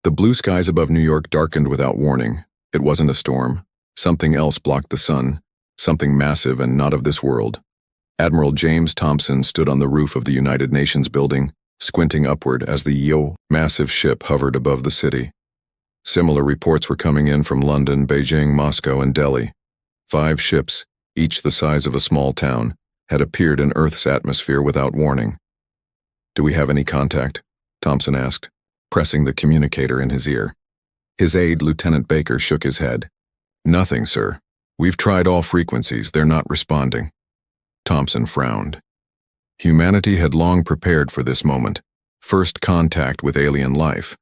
The blue skies above New York darkened without warning. It wasn't a storm. Something else blocked the sun, something massive and not of this world. Admiral James Thompson stood on the roof of the United Nations building, squinting upward as the massive ship hovered above the city. Similar reports were coming in from London, Beijing, Moscow, and Delhi. 5 ships, each the size of a small town, had appeared in Earth's atmosphere without warning. "Do we have any contact?" Thompson asked, pressing the communicator in his ear. His aide, Lieutenant Baker, shook his head. "Nothing, sir. We've tried all frequencies. They're not responding." Thompson frowned. Humanity had long prepared for this moment, first contact with alien life.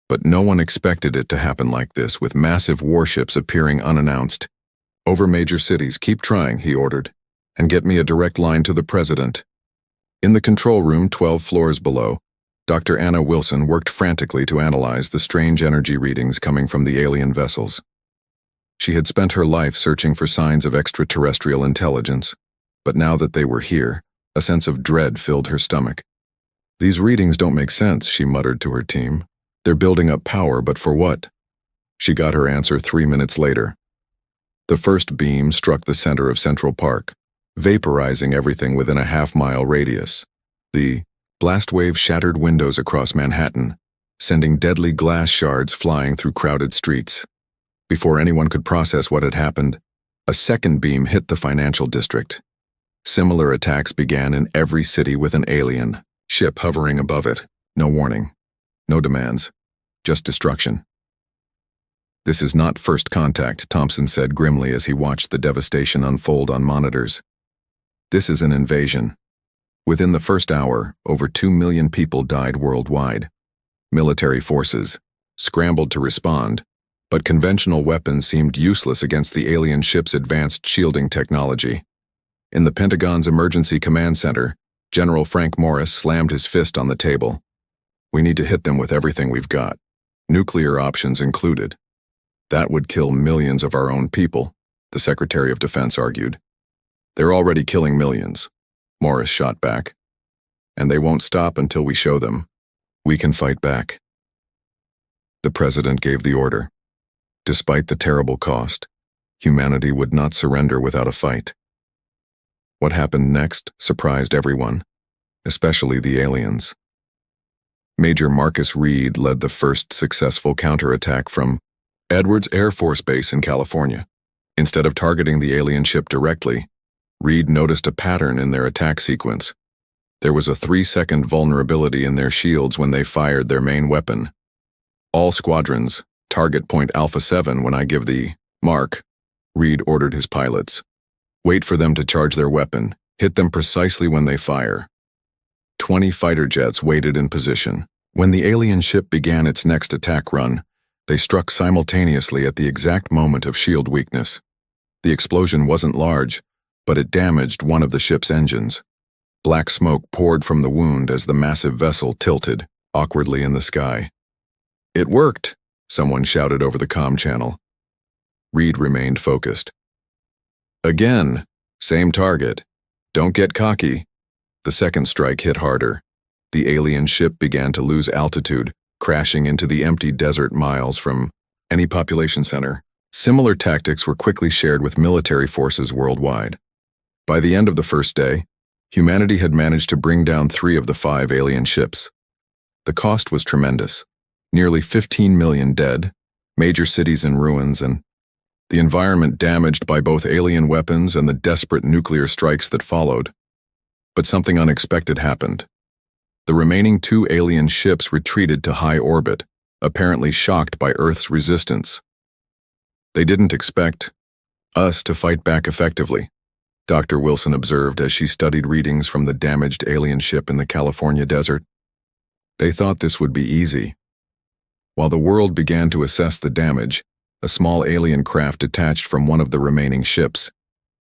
But no one expected it to happen like this, with massive warships appearing unannounced. "Over major cities, keep trying," he ordered, "and get me a direct line to the president." In the control room 12 floors below, Dr. Anna Wilson worked frantically to analyze the strange energy readings coming from the alien vessels. She had spent her life searching for signs of extraterrestrial intelligence, but now that they were here, a sense of dread filled her stomach. "These readings don't make sense," she muttered to her team. "They're building up power, but for what?" She got her answer 3 minutes later. The first beam struck the center of Central Park, vaporizing everything within a half-mile radius. The blast wave shattered windows across Manhattan, sending deadly glass shards flying through crowded streets. Before anyone could process what had happened, a second beam hit the financial district. Similar attacks began in every city with an alien ship hovering above it. No warning. No demands. Just destruction. "This is not first contact," Thompson said grimly as he watched the devastation unfold on monitors. "This is an invasion." Within the first hour, over 2 million people died worldwide. Military forces scrambled to respond, but conventional weapons seemed useless against the alien ship's advanced shielding technology. In the Pentagon's Emergency Command Center, General Frank Morris slammed his fist on the table. "We need to hit them with everything we've got, nuclear options included." "That would kill millions of our own people," the Secretary of Defense argued. "They're already killing millions," Morris shot back. "And they won't stop until we show them. We can fight back." The President gave the order. Despite the terrible cost, humanity would not surrender without a fight. What happened next surprised everyone, especially the aliens. Major Marcus Reed led the first successful counterattack from Edwards Air Force Base in California. Instead of targeting the alien ship directly, Reed noticed a pattern in their attack sequence. There was a 3-second vulnerability in their shields when they fired their main weapon. "All squadrons, target point Alpha 7 when I give the mark," Reed ordered his pilots. "Wait for them to charge their weapon. Hit them precisely when they fire." 20 fighter jets waited in position. When the alien ship began its next attack run, they struck simultaneously at the exact moment of shield weakness. The explosion wasn't large, but it damaged one of the ship's engines. Black smoke poured from the wound as the massive vessel tilted awkwardly in the sky. "It worked," someone shouted over the comm channel. Reed remained focused. "Again, same target. Don't get cocky." The second strike hit harder. The alien ship began to lose altitude, crashing into the empty desert miles from any population center. Similar tactics were quickly shared with military forces worldwide. By the end of the first day, humanity had managed to bring down 3 of the 5 alien ships. The cost was tremendous. Nearly 15 million dead, major cities in ruins, and the environment damaged by both alien weapons and the desperate nuclear strikes that followed. But something unexpected happened. The remaining 2 alien ships retreated to high orbit, apparently shocked by Earth's resistance. "They didn't expect us to fight back effectively," Dr. Wilson observed as she studied readings from the damaged alien ship in the California desert. "They thought this would be easy." While the world began to assess the damage, a small alien craft detached from one of the remaining ships.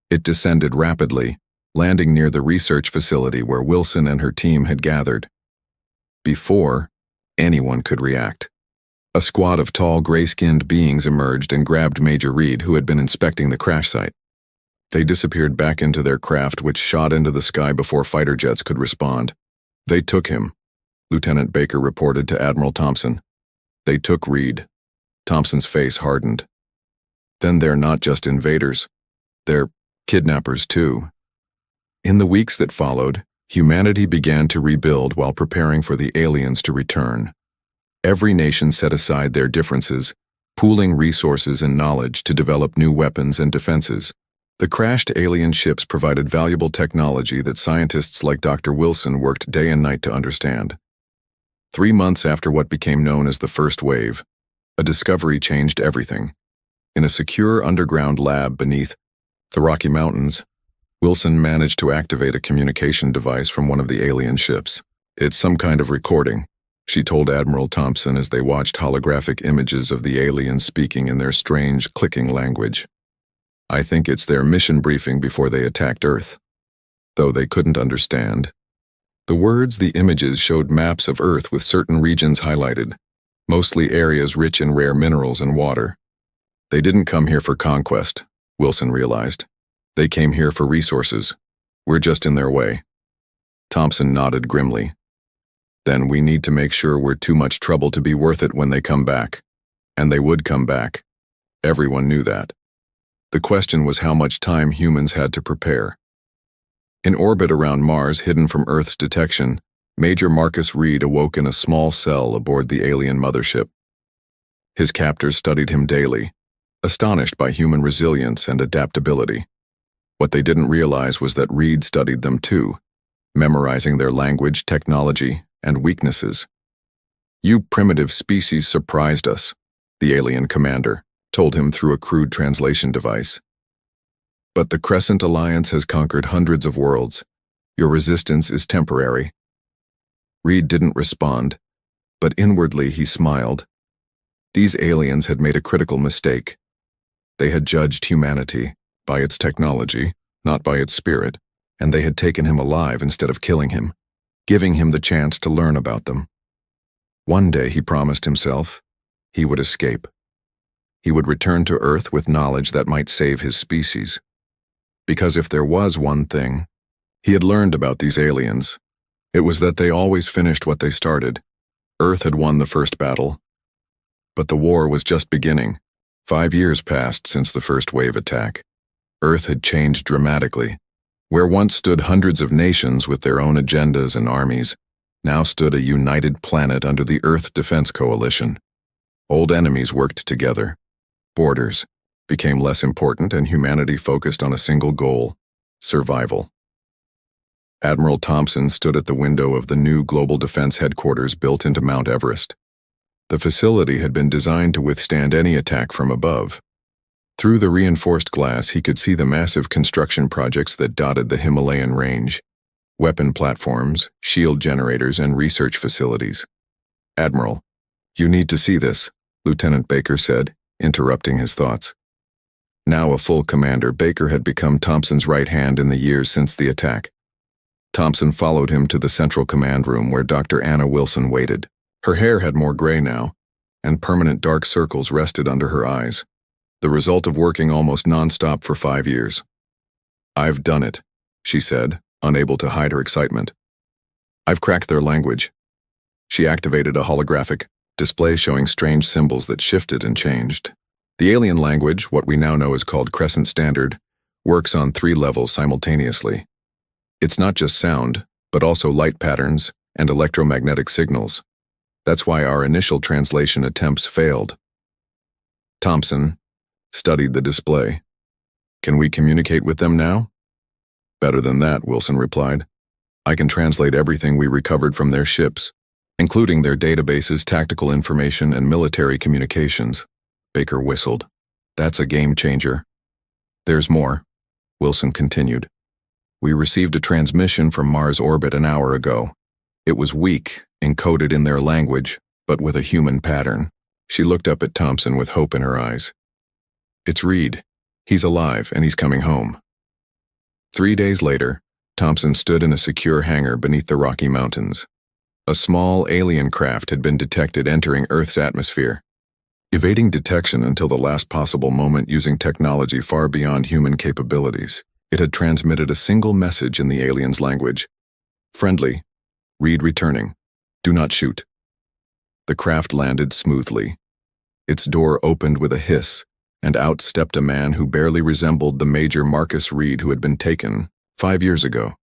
It descended rapidly, landing near the research facility where Wilson and her team had gathered. Before anyone could react, a squad of tall, gray-skinned beings emerged and grabbed Major Reed, who had been inspecting the crash site. They disappeared back into their craft, which shot into the sky before fighter jets could respond. "They took him," Lieutenant Baker reported to Admiral Thompson. They took Reed. Thompson's face hardened. Then they're not just invaders. They're kidnappers too. In the weeks that followed, humanity began to rebuild while preparing for the aliens to return. Every nation set aside their differences, pooling resources and knowledge to develop new weapons and defenses. The crashed alien ships provided valuable technology that scientists like Dr. Wilson worked day and night to understand. 3 months after what became known as the First Wave, a discovery changed everything. In a secure underground lab beneath the Rocky Mountains, Wilson managed to activate a communication device from one of the alien ships. "It's some kind of recording," she told Admiral Thompson as they watched holographic images of the aliens speaking in their strange, clicking language. "I think it's their mission briefing before they attacked Earth." Though they couldn't understand. The words, the images showed maps of Earth with certain regions highlighted, mostly areas rich in rare minerals and water. They didn't come here for conquest, Wilson realized. They came here for resources. We're just in their way. Thompson nodded grimly. Then we need to make sure we're too much trouble to be worth it when they come back. And they would come back. Everyone knew that. The question was how much time humans had to prepare. In orbit around Mars, hidden from Earth's detection, Major Marcus Reed awoke in a small cell aboard the alien mothership. His captors studied him daily, astonished by human resilience and adaptability. What they didn't realize was that Reed studied them too, memorizing their language, technology, and weaknesses. "You primitive species surprised us," the alien commander told him through a crude translation device. "But the Crescent Alliance has conquered hundreds of worlds. Your resistance is temporary." Reed didn't respond, but inwardly he smiled. These aliens had made a critical mistake. They had judged humanity by its technology, not by its spirit, and they had taken him alive instead of killing him, giving him the chance to learn about them. One day, he promised himself, he would escape. He would return to Earth with knowledge that might save his species. Because if there was one thing he had learned about these aliens, it was that they always finished what they started. Earth had won the first battle, but the war was just beginning. 5 years passed since the first wave attack. Earth had changed dramatically. Where once stood hundreds of nations with their own agendas and armies, now stood a united planet under the Earth Defense Coalition. Old enemies worked together. Borders became less important and humanity focused on a single goal: survival. Admiral Thompson stood at the window of the new Global Defense Headquarters built into Mount Everest. The facility had been designed to withstand any attack from above. Through the reinforced glass, he could see the massive construction projects that dotted the Himalayan range: weapon platforms, shield generators, and research facilities. "Admiral, you need to see this," Lieutenant Baker said, interrupting his thoughts. Now a full commander, Baker had become Thompson's right hand in the years since the attack. Thompson followed him to the central command room where Dr. Anna Wilson waited. Her hair had more gray now, and permanent dark circles rested under her eyes, the result of working almost non-stop for 5 years. "I've done it," she said, unable to hide her excitement. "I've cracked their language." She activated a holographic display showing strange symbols that shifted and changed. The alien language, what we now know is called Crescent Standard, works on 3 levels simultaneously. It's not just sound, but also light patterns and electromagnetic signals. That's why our initial translation attempts failed. Thompson studied the display. "Can we communicate with them now?" "Better than that," Wilson replied. "I can translate everything we recovered from their ships, including their databases, tactical information, and military communications." Baker whistled. "That's a game changer." "There's more," Wilson continued. "We received a transmission from Mars orbit an hour ago. It was weak, encoded in their language, but with a human pattern." She looked up at Thompson with hope in her eyes. "It's Reed. He's alive, and he's coming home." 3 days later, Thompson stood in a secure hangar beneath the Rocky Mountains. A small alien craft had been detected entering Earth's atmosphere, evading detection until the last possible moment using technology far beyond human capabilities. It had transmitted a single message in the alien's language: "Friendly. Reed returning. Do not shoot." The craft landed smoothly. Its door opened with a hiss, and out stepped a man who barely resembled the Major Marcus Reed who had been taken 5 years ago.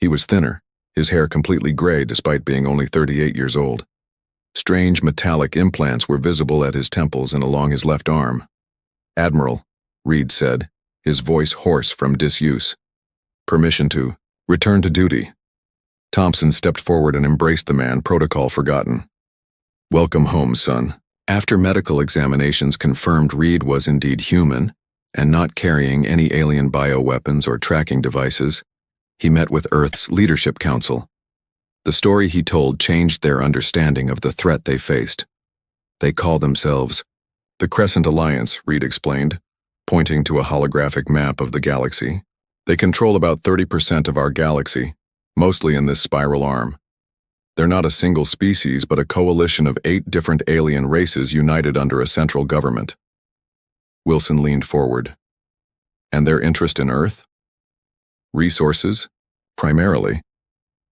He was thinner, his hair completely gray despite being only 38 years old. Strange metallic implants were visible at his temples and along his left arm. "Admiral," Reed said, his voice hoarse from disuse. "Permission to return to duty." Thompson stepped forward and embraced the man, protocol forgotten. "Welcome home, son." After medical examinations confirmed Reed was indeed human and not carrying any alien bioweapons or tracking devices, he met with Earth's Leadership Council. The story he told changed their understanding of the threat they faced. "They call themselves the Crescent Alliance," Reed explained, pointing to a holographic map of the galaxy. "They control about 30% of our galaxy, mostly in this spiral arm. They're not a single species, but a coalition of 8 different alien races united under a central government." Wilson leaned forward. "And their interest in Earth?" "Resources, primarily.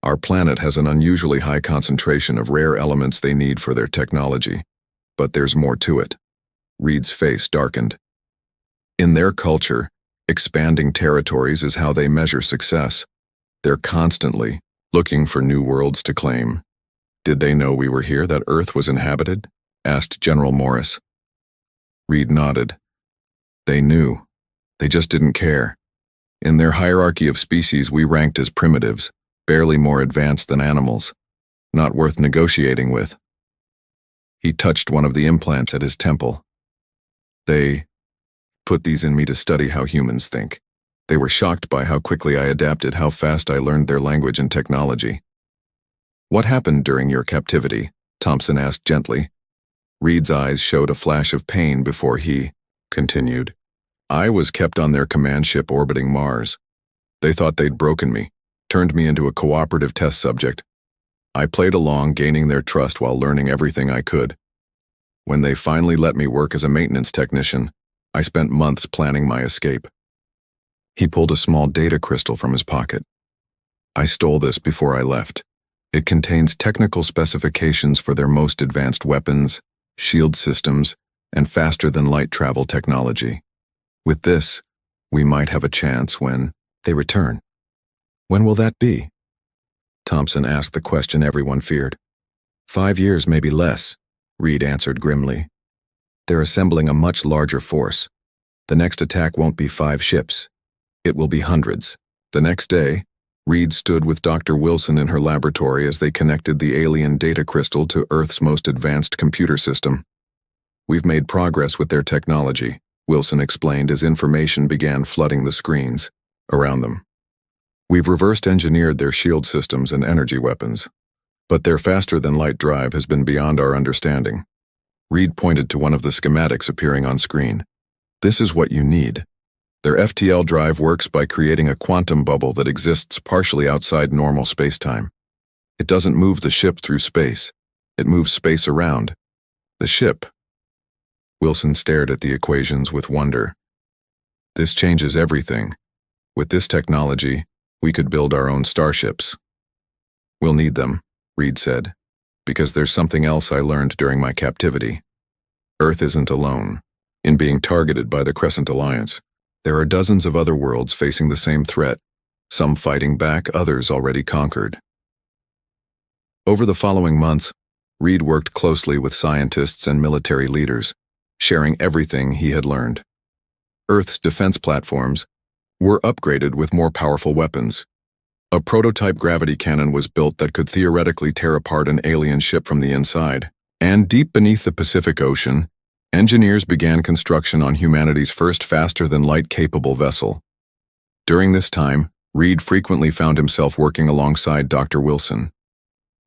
Our planet has an unusually high concentration of rare elements they need for their technology. But there's more to it." Reed's face darkened. "In their culture, expanding territories is how they measure success. They're constantly looking for new worlds to claim." "Did they know we were here, that Earth was inhabited?" asked General Morris. Reed nodded. "They knew. They just didn't care. In their hierarchy of species, we ranked as primitives, barely more advanced than animals, not worth negotiating with." He touched one of the implants at his temple. "They put these in me to study how humans think. They were shocked by how quickly I adapted, how fast I learned their language and technology." "What happened during your captivity?" Thompson asked gently. Reed's eyes showed a flash of pain before he continued. "I was kept on their command ship orbiting Mars. They thought they'd broken me, turned me into a cooperative test subject. I played along, gaining their trust while learning everything I could. When they finally let me work as a maintenance technician, I spent months planning my escape." He pulled a small data crystal from his pocket. "I stole this before I left. It contains technical specifications for their most advanced weapons, shield systems, and faster-than-light travel technology. With this, we might have a chance when they return." "When will that be?" Thompson asked the question everyone feared. 5 years, maybe less," Reed answered grimly. "They're assembling a much larger force. The next attack won't be 5 ships. It will be hundreds." The next day, Reed stood with Dr. Wilson in her laboratory as they connected the alien data crystal to Earth's most advanced computer system. "We've made progress with their technology," Wilson explained as information began flooding the screens around them. "We've reversed engineered their shield systems and energy weapons, but their faster-than-light drive has been beyond our understanding." Reed pointed to one of the schematics appearing on screen. "This is what you need. Their FTL drive works by creating a quantum bubble that exists partially outside normal spacetime. It doesn't move the ship through space. It moves space around the ship." Wilson stared at the equations with wonder. "This changes everything. With this technology, we could build our own starships." "We'll need them," Reed said, "because there's something else I learned during my captivity. Earth isn't alone in being targeted by the Crescent Alliance. There are dozens of other worlds facing the same threat, some fighting back, others already conquered." Over the following months, Reed worked closely with scientists and military leaders, sharing everything he had learned. Earth's defense platforms were upgraded with more powerful weapons. A prototype gravity cannon was built that could theoretically tear apart an alien ship from the inside. And deep beneath the Pacific Ocean, engineers began construction on humanity's first faster-than-light capable vessel. During this time, Reed frequently found himself working alongside Dr. Wilson.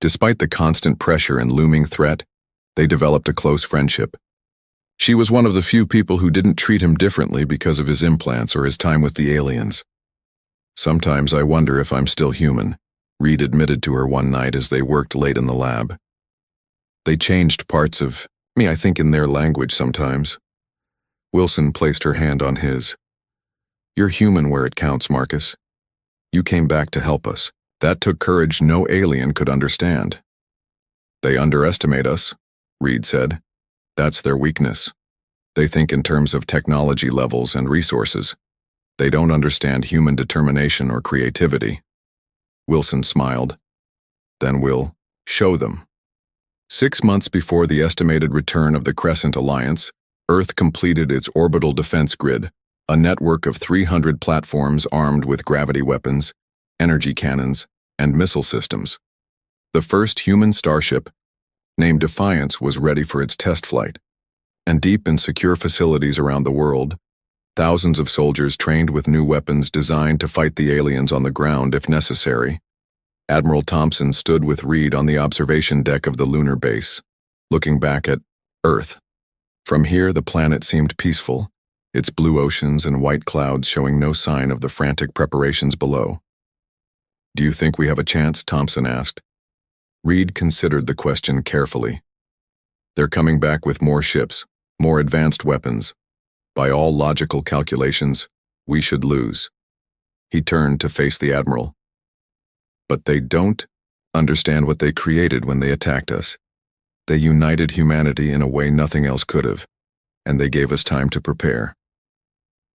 Despite the constant pressure and looming threat, they developed a close friendship. She was one of the few people who didn't treat him differently because of his implants or his time with the aliens. "Sometimes I wonder if I'm still human," Reed admitted to her one night as they worked late in the lab. "They changed parts of me, I think, in their language sometimes." Wilson placed her hand on his. "You're human where it counts, Marcus. You came back to help us. That took courage no alien could understand." "They underestimate us," Reed said. That's their weakness. They think in terms of technology levels and resources. They don't understand human determination or creativity. Wilson smiled. Then we'll show them. 6 months before the estimated return of the Crescent Alliance, Earth completed its orbital defense grid, a network of 300 platforms armed with gravity weapons, energy cannons, and missile systems. The first human starship, named Defiance, was ready for its test flight. And deep in secure facilities around the world, thousands of soldiers trained with new weapons designed to fight the aliens on the ground if necessary. Admiral Thompson stood with Reed on the observation deck of the lunar base, looking back at Earth. From here, the planet seemed peaceful, its blue oceans and white clouds showing no sign of the frantic preparations below. Do you think we have a chance? Thompson asked. Reed considered the question carefully. They're coming back with more ships, more advanced weapons. By all logical calculations, we should lose. He turned to face the Admiral. But they don't understand what they created when they attacked us. They united humanity in a way nothing else could have, and they gave us time to prepare.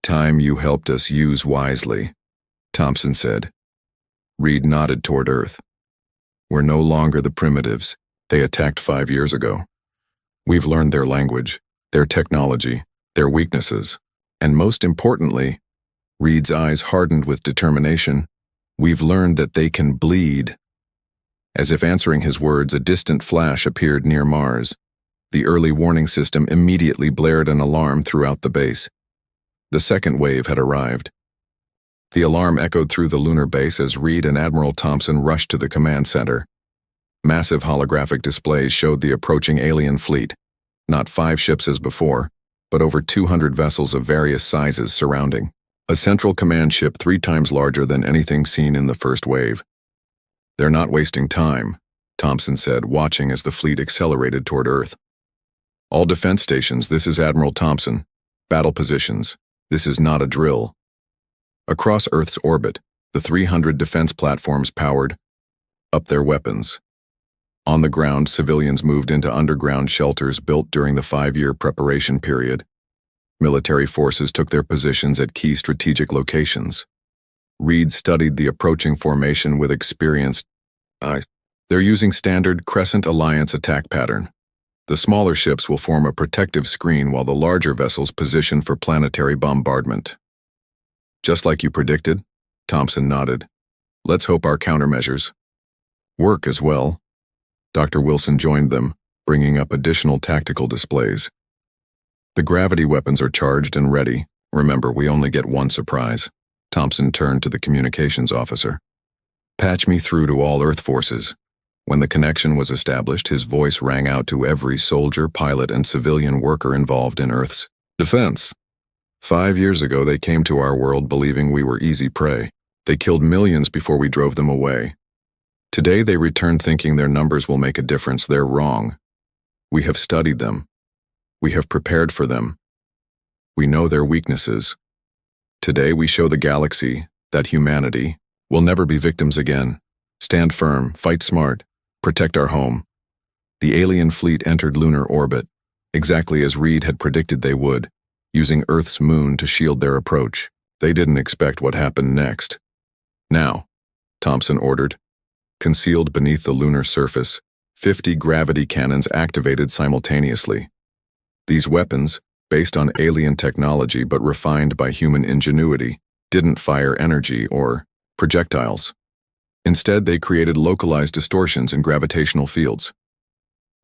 Time you helped us use wisely, Thompson said. Reed nodded toward Earth. We're no longer the primitives they attacked 5 years ago. We've learned their language, their technology, their weaknesses, and most importantly, Reed's eyes hardened with determination, we've learned that they can bleed. As if answering his words, a distant flash appeared near Mars. The early warning system immediately blared an alarm throughout the base. The second wave had arrived. The alarm echoed through the lunar base as Reed and Admiral Thompson rushed to the command center. Massive holographic displays showed the approaching alien fleet. Not 5 ships as before, but over 200 vessels of various sizes surrounding. A central command ship 3 times larger than anything seen in the first wave. They're not wasting time, Thompson said, watching as the fleet accelerated toward Earth. All defense stations, this is Admiral Thompson. Battle positions, this is not a drill. Across Earth's orbit, the 300 defense platforms powered up their weapons. On the ground, civilians moved into underground shelters built during the 5-year preparation period. Military forces took their positions at key strategic locations. Reed studied the approaching formation with experienced eyes. They're using standard Crescent Alliance attack pattern. The smaller ships will form a protective screen while the larger vessels position for planetary bombardment. Just like you predicted, Thompson nodded. Let's hope our countermeasures work as well. Dr. Wilson joined them, bringing up additional tactical displays. The gravity weapons are charged and ready. Remember, we only get one surprise. Thompson turned to the communications officer. Patch me through to all Earth forces. When the connection was established, his voice rang out to every soldier, pilot, and civilian worker involved in Earth's defense. 5 years ago, they came to our world believing we were easy prey. They killed millions before we drove them away. Today, they return thinking their numbers will make a difference. They're wrong. We have studied them. We have prepared for them. We know their weaknesses. Today, we show the galaxy that humanity will never be victims again. Stand firm, fight smart, protect our home. The alien fleet entered lunar orbit, exactly as Reed had predicted they would, using Earth's moon to shield their approach. They didn't expect what happened next. Now, Thompson ordered, concealed beneath the lunar surface, 50 gravity cannons activated simultaneously. These weapons, based on alien technology but refined by human ingenuity, didn't fire energy or projectiles. Instead, they created localized distortions in gravitational fields.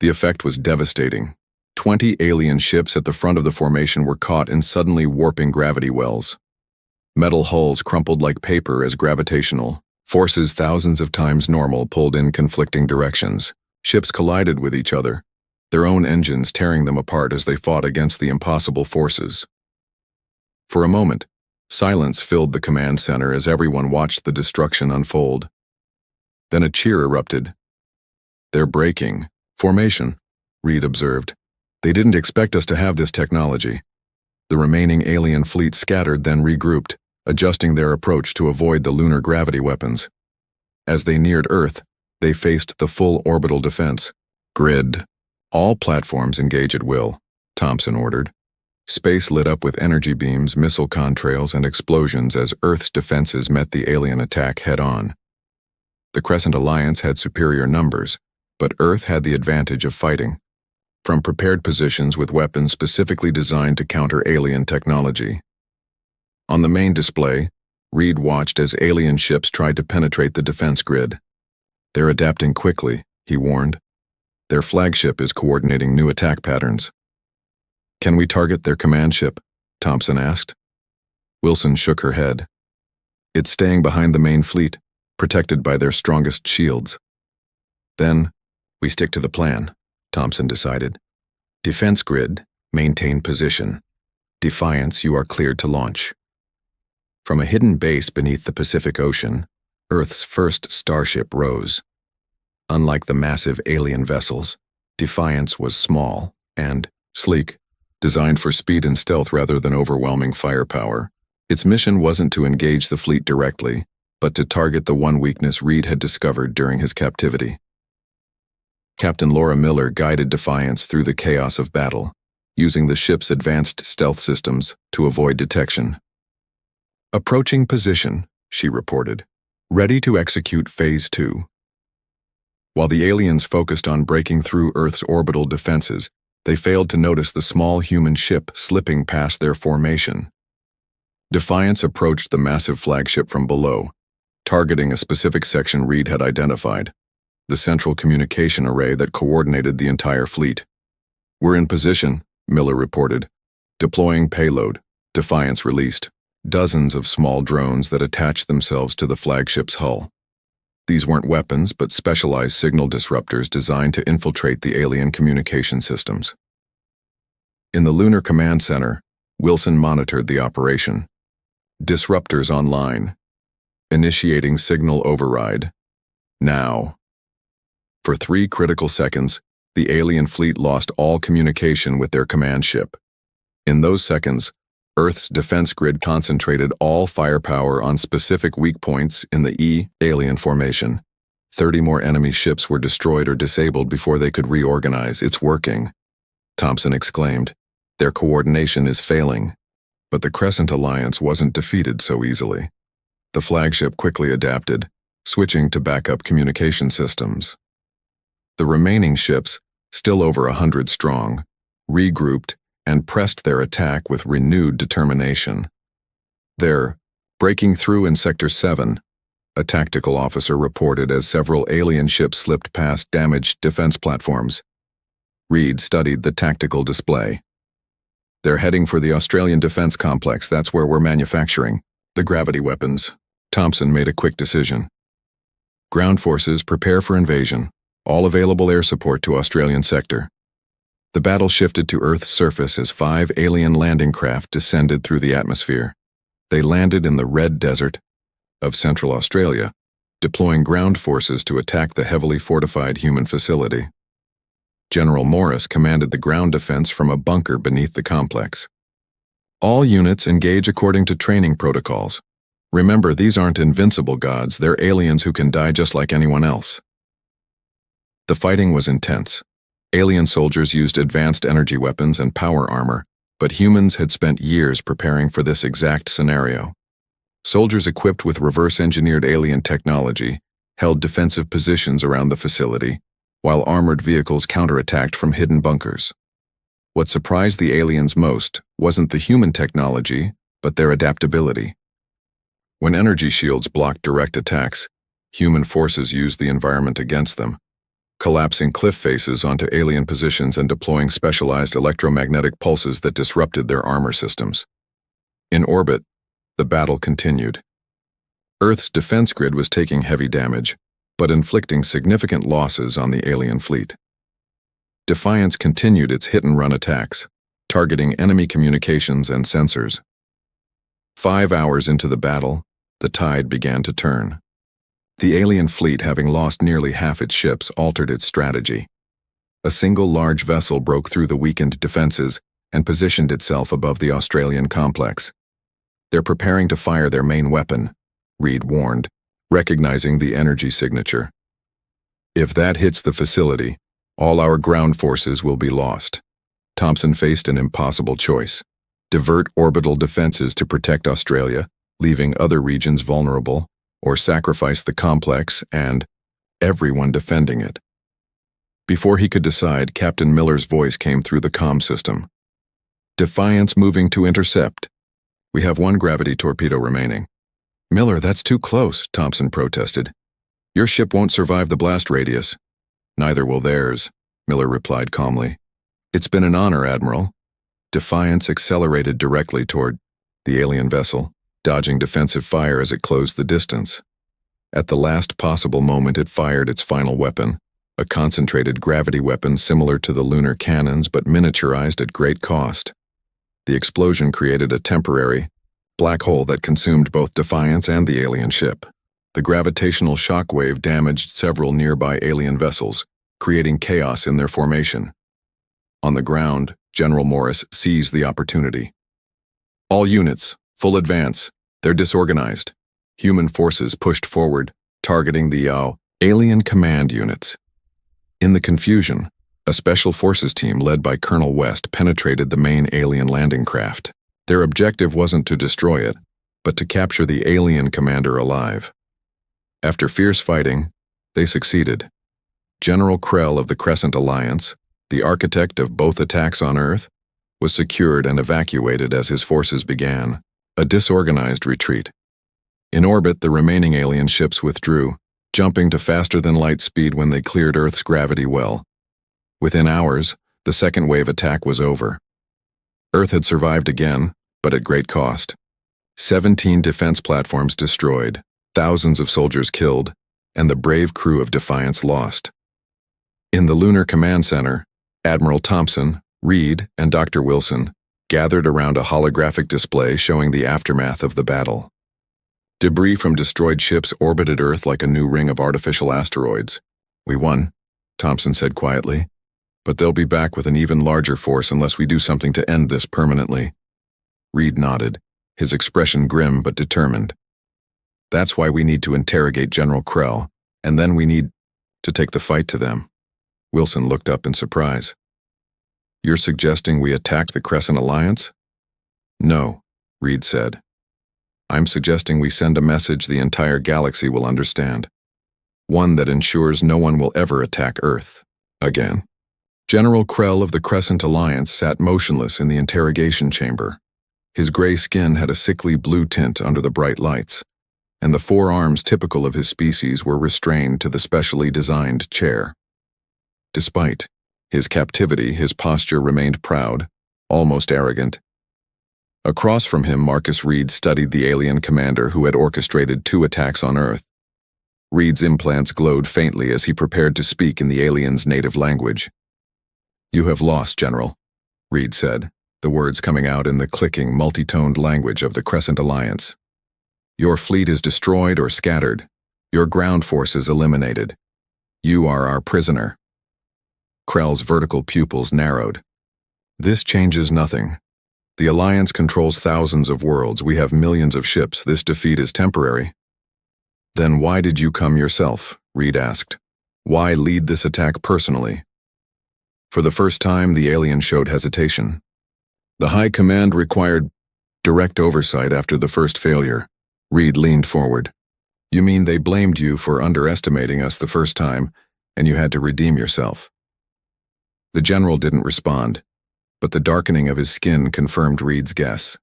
The effect was devastating. 20 alien ships at the front of the formation were caught in suddenly warping gravity wells. Metal hulls crumpled like paper as gravitational forces thousands of times normal pulled in conflicting directions. Ships collided with each other, their own engines tearing them apart as they fought against the impossible forces. For a moment, silence filled the command center as everyone watched the destruction unfold. Then a cheer erupted. They're breaking formation, Reed observed. They didn't expect us to have this technology. The remaining alien fleet scattered, then regrouped, adjusting their approach to avoid the lunar gravity weapons. As they neared Earth, they faced the full orbital defense grid. All platforms engage at will, Thompson ordered. Space lit up with energy beams, missile contrails, and explosions as Earth's defenses met the alien attack head-on. The Crescent Alliance had superior numbers, but Earth had the advantage of fighting, from prepared positions with weapons specifically designed to counter alien technology. On the main display, Reed watched as alien ships tried to penetrate the defense grid. "They're adapting quickly," he warned. "Their flagship is coordinating new attack patterns." "Can we target their command ship?" Thompson asked. Wilson shook her head. "It's staying behind the main fleet, protected by their strongest shields." "Then, we stick to the plan," Thompson decided. "Defense grid, maintain position. Defiance, you are cleared to launch." From a hidden base beneath the Pacific Ocean, Earth's first starship rose. Unlike the massive alien vessels, Defiance was small and sleek, designed for speed and stealth rather than overwhelming firepower. Its mission wasn't to engage the fleet directly, but to target the one weakness Reed had discovered during his captivity. Captain Laura Miller guided Defiance through the chaos of battle, using the ship's advanced stealth systems to avoid detection. "Approaching position," she reported, "ready to execute Phase 2. While the aliens focused on breaking through Earth's orbital defenses, they failed to notice the small human ship slipping past their formation. Defiance approached the massive flagship from below, targeting a specific section Reed had identified, the central communication array that coordinated the entire fleet. "We're in position," Miller reported. "Deploying payload," Defiance released. Dozens of small drones that attached themselves to the flagship's hull. These weren't weapons, but specialized signal disruptors designed to infiltrate the alien communication systems. In the Lunar Command Center, Wilson monitored the operation. "Disruptors online. Initiating signal override. Now." For 3 critical seconds, the alien fleet lost all communication with their command ship. In those seconds, Earth's defense grid concentrated all firepower on specific weak points in the alien formation. 30 more enemy ships were destroyed or disabled before they could reorganize. "It's working," Thompson exclaimed. "Their coordination is failing." But the Crescent Alliance wasn't defeated so easily. The flagship quickly adapted, switching to backup communication systems. The remaining ships, still over 100 strong, regrouped and pressed their attack with renewed determination. "They're breaking through in Sector 7, a tactical officer reported as several alien ships slipped past damaged defense platforms. Reed studied the tactical display. "They're heading for the Australian defense complex. That's where we're manufacturing the gravity weapons." Thompson made a quick decision. "Ground forces, prepare for invasion. All available air support to Australian sector." The battle shifted to Earth's surface as 5 alien landing craft descended through the atmosphere. They landed in the Red Desert of Central Australia, deploying ground forces to attack the heavily fortified human facility. General Morris commanded the ground defense from a bunker beneath the complex. "All units engage according to training protocols. Remember, these aren't invincible gods, they're aliens who can die just like anyone else." The fighting was intense. Alien soldiers used advanced energy weapons and power armor, but humans had spent years preparing for this exact scenario. Soldiers equipped with reverse-engineered alien technology held defensive positions around the facility, while armored vehicles counterattacked from hidden bunkers. What surprised the aliens most wasn't the human technology, but their adaptability. When energy shields blocked direct attacks, human forces used the environment against them, collapsing cliff faces onto alien positions and deploying specialized electromagnetic pulses that disrupted their armor systems. In orbit, the battle continued. Earth's defense grid was taking heavy damage, but inflicting significant losses on the alien fleet. Defiance continued its hit-and-run attacks, targeting enemy communications and sensors. 5 hours into the battle, the tide began to turn. The alien fleet, having lost nearly half its ships, altered its strategy. A single large vessel broke through the weakened defenses and positioned itself above the Australian complex. "They're preparing to fire their main weapon," Reed warned, recognizing the energy signature. "If that hits the facility, All our ground forces will be lost. Thompson faced an impossible choice. Divert orbital defenses to protect Australia, leaving other regions vulnerable, or sacrifice the complex and everyone defending it. Before he could decide, Captain Miller's voice came through the comm system. Defiance moving to intercept. We have one gravity torpedo remaining. Miller, that's too close, Thompson protested. Your ship won't survive the blast radius. Neither will theirs, Miller replied calmly. It's been an honor, Admiral. Defiance accelerated directly toward the alien vessel, dodging defensive fire as it closed the distance. At the last possible moment, it fired its final weapon, a concentrated gravity weapon similar to the lunar cannons but miniaturized at great cost. The explosion created a temporary black hole that consumed both Defiance and the alien ship. The gravitational shockwave damaged several nearby alien vessels, creating chaos in their formation. On the ground, General Morris seized the opportunity. All units, full advance. They're disorganized. Human forces pushed forward, targeting the alien command units. In the confusion, a special forces team led by Colonel West penetrated the main alien landing craft. Their objective wasn't to destroy it, but to capture the alien commander alive. After fierce fighting, they succeeded. General Krell of the Crescent Alliance, the architect of both attacks on Earth, was secured and evacuated as his forces began a disorganized retreat. In orbit, the remaining alien ships withdrew, jumping to faster-than-light speed when they cleared Earth's gravity well. Within hours, the second wave attack was over. Earth had survived again, but at great cost. 17 defense platforms destroyed, thousands of soldiers killed, and the brave crew of Defiance lost. In the Lunar Command Center, Admiral Thompson, Reed, and Dr. Wilson gathered around a holographic display showing the aftermath of the battle. Debris from destroyed ships orbited Earth like a new ring of artificial asteroids. We won, Thompson said quietly, but they'll be back with an even larger force unless we do something to end this permanently. Reed nodded, his expression grim but determined. That's why we need to interrogate General Krell, and then we need to take the fight to them. Wilson looked up in surprise. You're suggesting we attack the Crescent Alliance? No, Reed said. I'm suggesting we send a message the entire galaxy will understand. One that ensures no one will ever attack Earth again. General Krell of the Crescent Alliance sat motionless in the interrogation chamber. His gray skin had a sickly blue tint under the bright lights, and the 4 arms typical of his species were restrained to the specially designed chair. Despite his captivity, his posture remained proud, almost arrogant. Across from him, Marcus Reed studied the alien commander who had orchestrated 2 attacks on Earth. Reed's implants glowed faintly as he prepared to speak in the alien's native language. You have lost, General, Reed said, the words coming out in the clicking, multi-toned language of the Crescent Alliance. Your fleet is destroyed or scattered. Your ground forces eliminated. You are our prisoner. Krell's vertical pupils narrowed. This changes nothing. The Alliance controls thousands of worlds. We have millions of ships. This defeat is temporary. Then why did you come yourself? Reed asked. Why lead this attack personally? For the first time, the alien showed hesitation. The High Command required direct oversight after the first failure. Reed leaned forward. You mean they blamed you for underestimating us the first time, and you had to redeem yourself? The general didn't respond, but the darkening of his skin confirmed Reed's guess.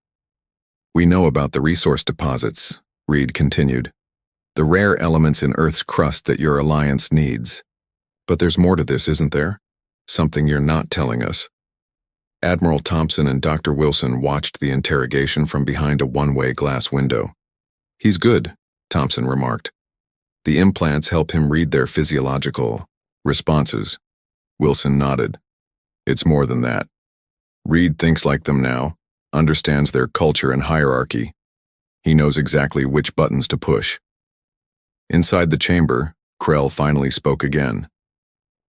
We know about the resource deposits, Reed continued. The rare elements in Earth's crust that your alliance needs. But there's more to this, isn't there? Something you're not telling us. Admiral Thompson and Dr. Wilson watched the interrogation from behind a one-way glass window. He's good, Thompson remarked. The implants help him read their physiological responses. Wilson nodded. It's more than that. Reed thinks like them now, understands their culture and hierarchy. He knows exactly which buttons to push. Inside the chamber, Krell finally spoke again.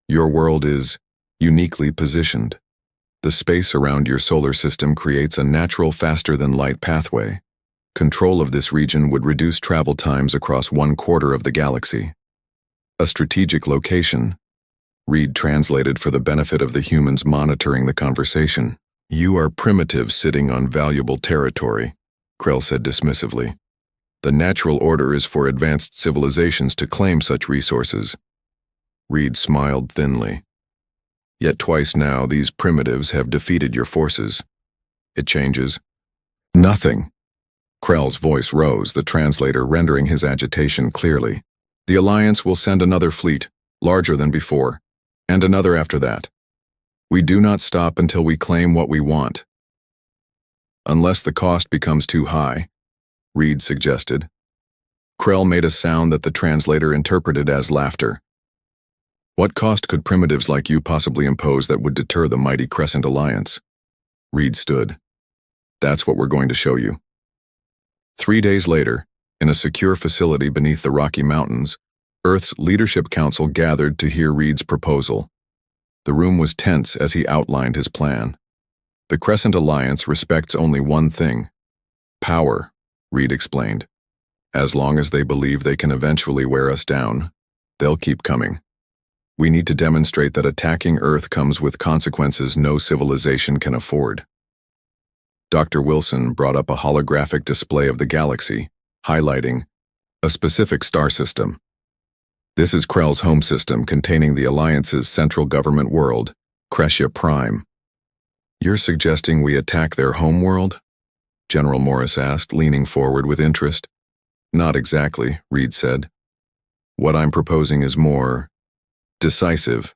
Your world is uniquely positioned. The space around your solar system creates a natural faster-than-light pathway. Control of this region would reduce travel times across 1/4 of the galaxy. A strategic location, Reed translated for the benefit of the humans monitoring the conversation. "You are primitives sitting on valuable territory," Krell said dismissively. "The natural order is for advanced civilizations to claim such resources." Reed smiled thinly. "Yet twice now these primitives have defeated your forces. It changes nothing." Krell's voice rose, the translator rendering his agitation clearly. "The Alliance will send another fleet, larger than before, and another after that. We do not stop until we claim what we want." "Unless the cost becomes too high," Reed suggested. Krell made a sound that the translator interpreted as laughter. "What cost could primitives like you possibly impose that would deter the mighty Crescent Alliance?" Reed stood. "That's what we're going to show you." 3 days later, in a secure facility beneath the Rocky Mountains, Earth's Leadership Council gathered to hear Reed's proposal. The room was tense as he outlined his plan. "The Crescent Alliance respects only one thing: power," Reed explained. "As long as they believe they can eventually wear us down, they'll keep coming. We need to demonstrate that attacking Earth comes with consequences no civilization can afford." Dr. Wilson brought up a holographic display of the galaxy, highlighting a specific star system. "This is Krell's home system containing the Alliance's central government world, Crescia Prime." "You're suggesting we attack their home world?" General Morris asked, leaning forward with interest. "Not exactly," Reed said. "What I'm proposing is more decisive."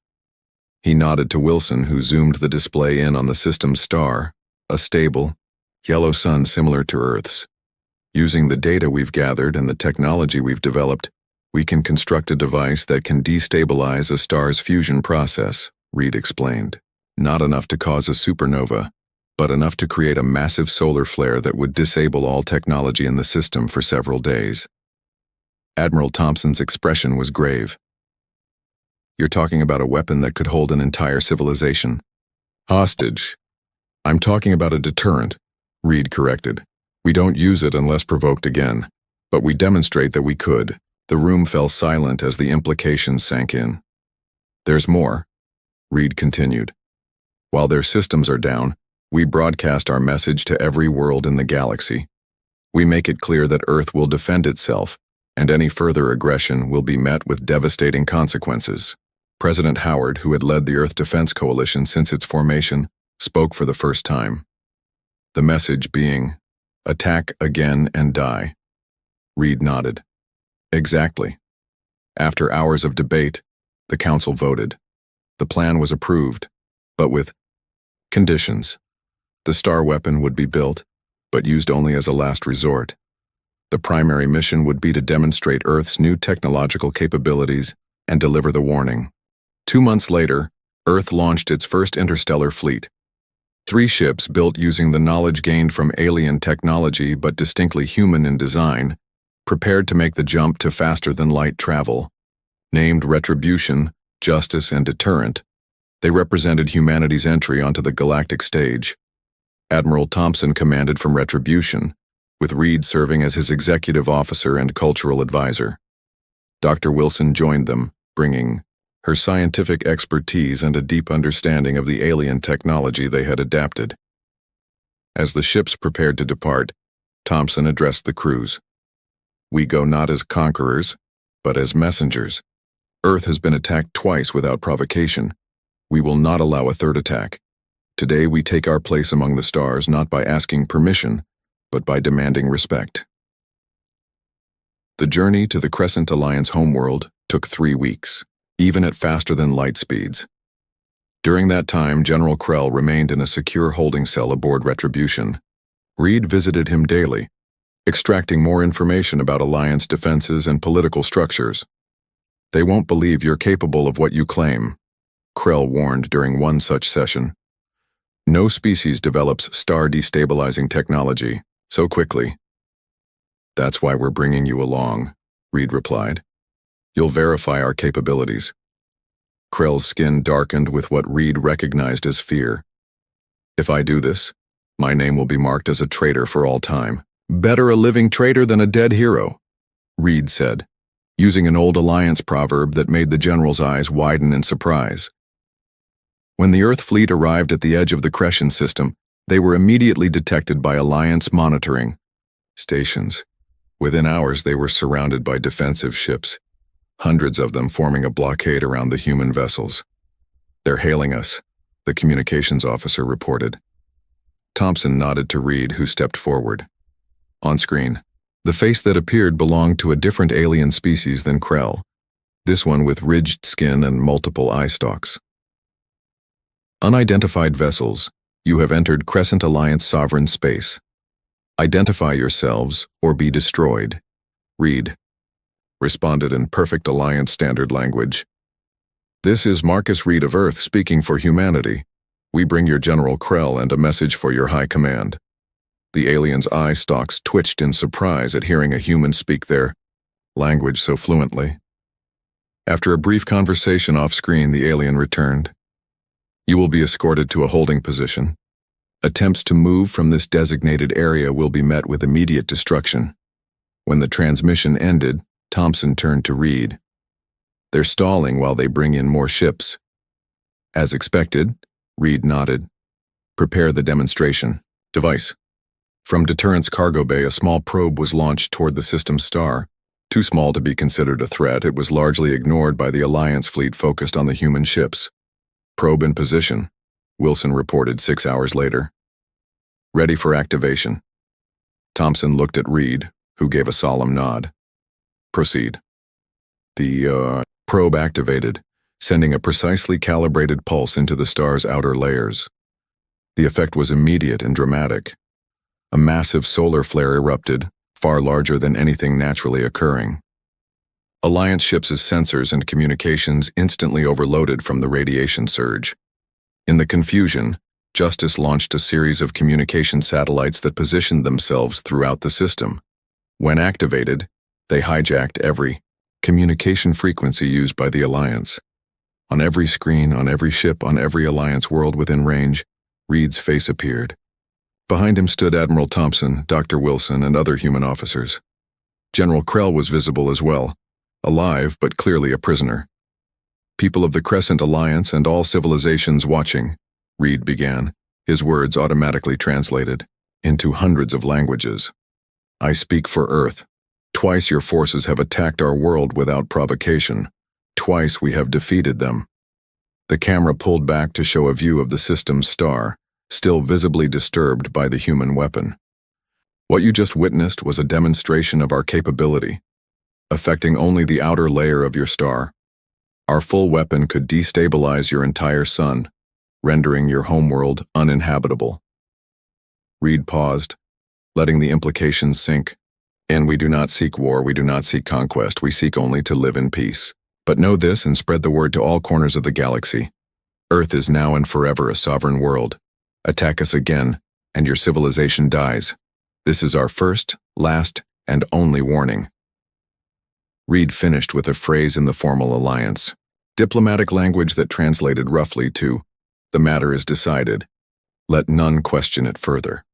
He nodded to Wilson, who zoomed the display in on the system's star, a stable, yellow sun similar to Earth's. "Using the data we've gathered and the technology we've developed, we can construct a device that can destabilize a star's fusion process," Reed explained. "Not enough to cause a supernova, but enough to create a massive solar flare that would disable all technology in the system for several days." Admiral Thompson's expression was grave. "You're talking about a weapon that could hold an entire civilization?" "Hostage. I'm talking about a deterrent," Reed corrected. "We don't use it unless provoked again, but we demonstrate that we could." The room fell silent as the implications sank in. "There's more," Reed continued. "While their systems are down, we broadcast our message to every world in the galaxy. We make it clear that Earth will defend itself, and any further aggression will be met with devastating consequences." President Howard, who had led the Earth Defense Coalition since its formation, spoke for the first time. The message being, "Attack again and die." Reed nodded. "Exactly." After hours of debate, the council voted. The plan was approved, but with conditions. The star weapon would be built, but used only as a last resort. The primary mission would be to demonstrate Earth's new technological capabilities and deliver the warning. 2 months later, Earth launched its first interstellar fleet. 3 ships built using the knowledge gained from alien technology but distinctly human in design, prepared to make the jump to faster-than-light travel. Named Retribution, Justice, and Deterrent, they represented humanity's entry onto the galactic stage. Admiral Thompson commanded from Retribution, with Reed serving as his executive officer and cultural advisor. Dr. Wilson joined them, bringing her scientific expertise and a deep understanding of the alien technology they had adapted. As the ships prepared to depart, Thompson addressed the crews. "We go not as conquerors, but as messengers. Earth has been attacked twice without provocation. We will not allow a third attack. Today we take our place among the stars not by asking permission, but by demanding respect." The journey to the Crescent Alliance homeworld took 3 weeks, even at faster-than-light speeds. During that time, General Krell remained in a secure holding cell aboard Retribution. Reed visited him daily, extracting more information about Alliance defenses and political structures. "They won't believe you're capable of what you claim," Krell warned during one such session. "No species develops star-destabilizing technology so quickly." "That's why we're bringing you along," Reed replied. "You'll verify our capabilities." Krell's skin darkened with what Reed recognized as fear. "If I do this, my name will be marked as a traitor for all time." "Better a living traitor than a dead hero," Reed said. using an old Alliance proverb that made the general's eyes widen in surprise. When the Earth fleet arrived at the edge of the Crescent system, they were immediately detected by Alliance monitoring stations. Within hours, they were surrounded by defensive ships, hundreds of them forming a blockade around the human vessels. "They're hailing us," the communications officer reported. Thompson nodded to Reed, who stepped forward. On screen, the face that appeared belonged to a different alien species than Krell, this one with ridged skin and multiple eye stalks. "Unidentified vessels, you have entered Crescent Alliance sovereign space. Identify yourselves or be destroyed," Reed responded in perfect Alliance standard language. "This is Marcus Reed of Earth speaking for humanity. We bring your General Krell and a message for your high command." The alien's eye stalks twitched in surprise at hearing a human speak their language so fluently. After a brief conversation off-screen, the alien returned. "You will be escorted to a holding position. Attempts to move from this designated area will be met with immediate destruction." When the transmission ended, Thompson turned to Reed. "They're stalling while they bring in more ships." "As expected," Reed nodded. "Prepare the demonstration device." From Deterrence Cargo Bay, a small probe was launched toward the system's star. Too small to be considered a threat, it was largely ignored by the Alliance fleet focused on the human ships. "Probe in position," Wilson reported 6 hours later. "Ready for activation." Thompson looked at Reed, who gave a solemn nod. "Proceed." The probe activated, sending a precisely calibrated pulse into the star's outer layers. The effect was immediate and dramatic. A massive solar flare erupted, far larger than anything naturally occurring. Alliance ships' sensors and communications instantly overloaded from the radiation surge. In the confusion, Justice launched a series of communication satellites that positioned themselves throughout the system. When activated, they hijacked every communication frequency used by the Alliance. On every screen, on every ship, on every Alliance world within range, Reed's face appeared. Behind him stood Admiral Thompson, Dr. Wilson, and other human officers. General Krell was visible as well, alive but clearly a prisoner. "People of the Crescent Alliance and all civilizations watching," Reed began, his words automatically translated into hundreds of languages. "I speak for Earth. Twice your forces have attacked our world without provocation. Twice we have defeated them." The camera pulled back to show a view of the system's star, still visibly disturbed by the human weapon. "What you just witnessed was a demonstration of our capability, affecting only the outer layer of your star. Our full weapon could destabilize your entire sun, rendering your homeworld uninhabitable." Reed paused, letting the implications sink. "And we do not seek war, we do not seek conquest, we seek only to live in peace. But know this and spread the word to all corners of the galaxy. Earth is now and forever a sovereign world. Attack us again, and your civilization dies. This is our first, last, and only warning." Reed finished with a phrase in the formal Alliance, diplomatic language that translated roughly to, "The matter is decided. Let none question it further."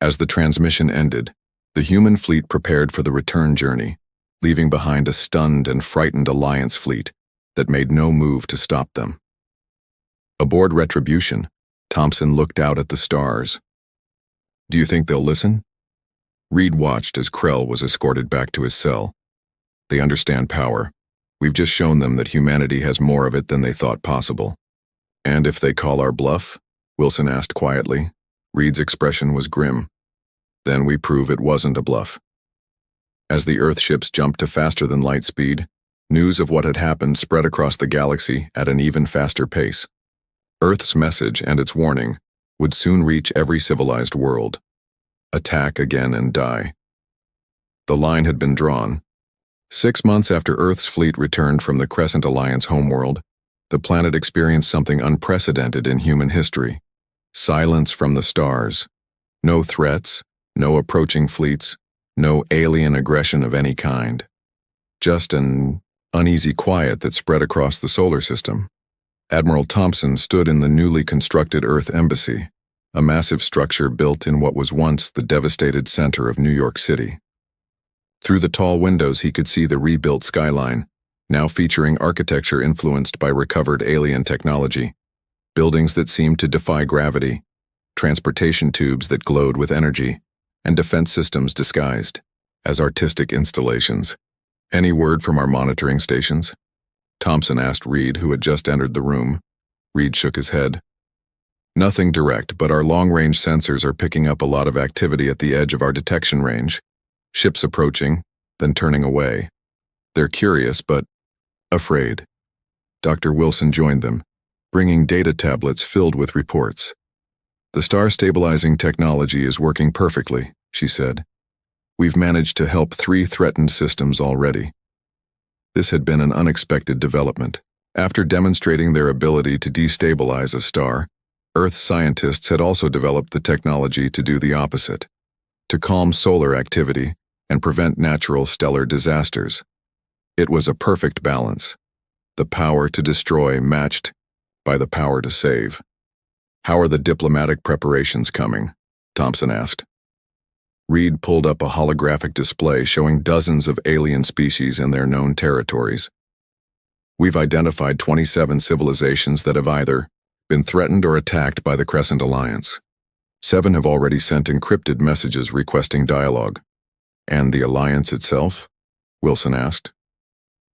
As the transmission ended, the human fleet prepared for the return journey, leaving behind a stunned and frightened Alliance fleet that made no move to stop them. Aboard Retribution, Thompson looked out at the stars. "Do you think they'll listen?" Reed watched as Krell was escorted back to his cell. "They understand power. We've just shown them that humanity has more of it than they thought possible." "And if they call our bluff?" Wilson asked quietly. Reed's expression was grim. "Then we prove it wasn't a bluff." As the Earth ships jumped to faster than light speed, news of what had happened spread across the galaxy at an even faster pace. Earth's message and its warning would soon reach every civilized world. Attack again and die. The line had been drawn. 6 months after Earth's fleet returned from the Crescent Alliance homeworld, the planet experienced something unprecedented in human history. Silence from the stars. No threats, no approaching fleets, no alien aggression of any kind. Just an uneasy quiet that spread across the solar system. Admiral Thompson stood in the newly constructed Earth Embassy, a massive structure built in what was once the devastated center of New York City. Through the tall windows he could see the rebuilt skyline, now featuring architecture influenced by recovered alien technology, buildings that seemed to defy gravity, transportation tubes that glowed with energy, and defense systems disguised as artistic installations. "Any word from our monitoring stations?" Thompson asked Reed, who had just entered the room. Reed shook his head. "Nothing direct, but our long-range sensors are picking up a lot of activity at the edge of our detection range. Ships approaching, then turning away. They're curious, but afraid." Dr. Wilson joined them, bringing data tablets filled with reports. "The star-stabilizing technology is working perfectly," she said. "We've managed to help 3 threatened systems already." This had been an unexpected development. After demonstrating their ability to destabilize a star, Earth scientists had also developed the technology to do the opposite, to calm solar activity and prevent natural stellar disasters. It was a perfect balance, the power to destroy matched by the power to save. "How are the diplomatic preparations coming?" Thompson asked. Reed pulled up a holographic display showing dozens of alien species in their known territories. "We've identified 27 civilizations that have either been threatened or attacked by the Crescent Alliance. 7 have already sent encrypted messages requesting dialogue." "And the Alliance itself?" Wilson asked.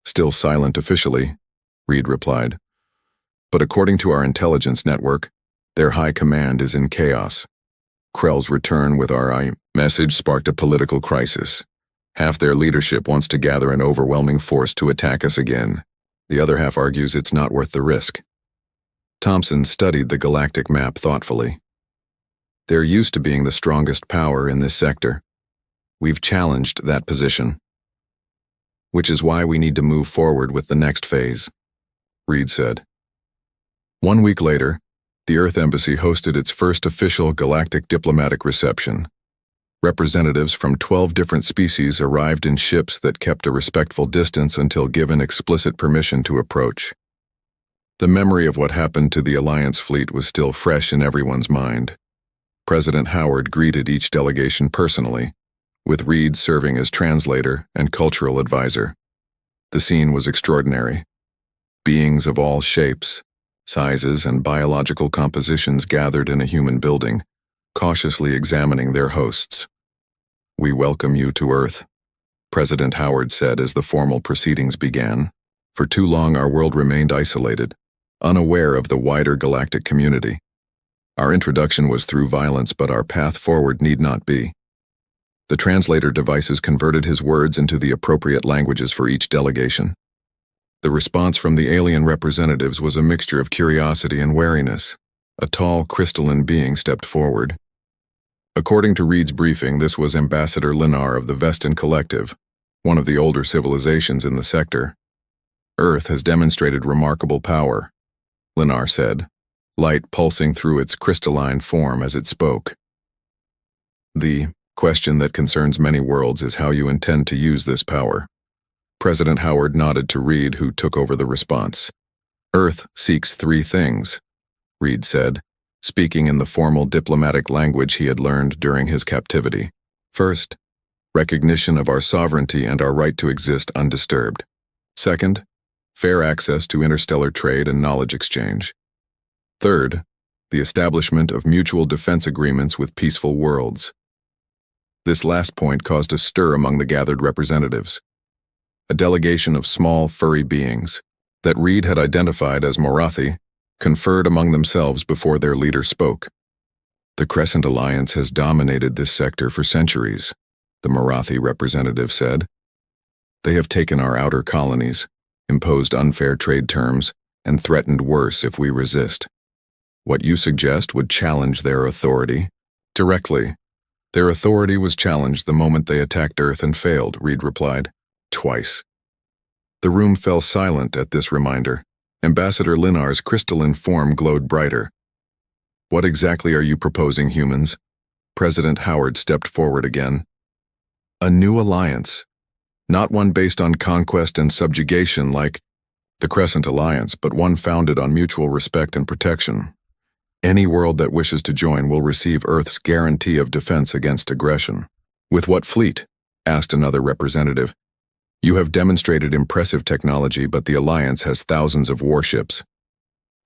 "Still silent officially," Reed replied. "But according to our intelligence network, their high command is in chaos. Krell's return with our message sparked a political crisis. Half their leadership wants to gather an overwhelming force to attack us again. The other half argues it's not worth the risk." Thompson studied the galactic map thoughtfully. "They're used to being the strongest power in this sector. We've challenged that position, which is why we need to move forward with the next phase," Reed said. 1 week later, the Earth Embassy hosted its first official galactic diplomatic reception. Representatives from 12 different species arrived in ships that kept a respectful distance until given explicit permission to approach. The memory of what happened to the Alliance fleet was still fresh in everyone's mind. President Howard greeted each delegation personally, with Reed serving as translator and cultural advisor. The scene was extraordinary. Beings of all shapes, sizes, and biological compositions gathered in a human building, cautiously examining their hosts. "We welcome you to Earth," President Howard said as the formal proceedings began. "For too long our world remained isolated, unaware of the wider galactic community. Our introduction was through violence, but our path forward need not be." The translator devices converted his words into the appropriate languages for each delegation. The response from the alien representatives was a mixture of curiosity and wariness. A tall, crystalline being stepped forward. According to Reed's briefing, this was Ambassador Linar of the Vestin Collective, one of the older civilizations in the sector. "Earth has demonstrated remarkable power," Linar said, light pulsing through its crystalline form as it spoke. "The question that concerns many worlds is how you intend to use this power." President Howard nodded to Reed, who took over the response. "Earth seeks 3 things," Reed said, speaking in the formal diplomatic language he had learned during his captivity. "First, recognition of our sovereignty and our right to exist undisturbed. Second, fair access to interstellar trade and knowledge exchange. Third, the establishment of mutual defense agreements with peaceful worlds." This last point caused a stir among the gathered representatives. A delegation of small, furry beings, that Reed had identified as Morathi, conferred among themselves before their leader spoke. "The Crescent Alliance has dominated this sector for centuries," the Morathi representative said. "They have taken our outer colonies, imposed unfair trade terms, and threatened worse if we resist. What you suggest would challenge their authority directly." "Their authority was challenged the moment they attacked Earth and failed," Reed replied. "Twice." The room fell silent at this reminder. Ambassador Linar's crystalline form glowed brighter. "What exactly are you proposing, humans?" President Howard stepped forward again. "A new alliance. Not one based on conquest and subjugation like the Crescent Alliance, but one founded on mutual respect and protection. Any world that wishes to join will receive Earth's guarantee of defense against aggression." "With what fleet?" asked another representative. "You have demonstrated impressive technology, but the Alliance has thousands of warships."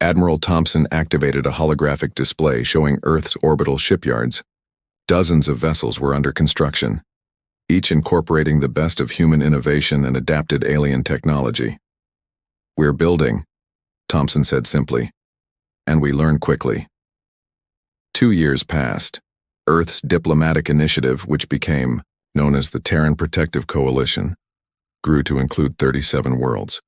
Admiral Thompson activated a holographic display showing Earth's orbital shipyards. Dozens of vessels were under construction, each incorporating the best of human innovation and adapted alien technology. "We're building," Thompson said simply, "and we learn quickly." 2 years passed. Earth's diplomatic initiative, which became known as the Terran Protective Coalition, grew to include 37 worlds.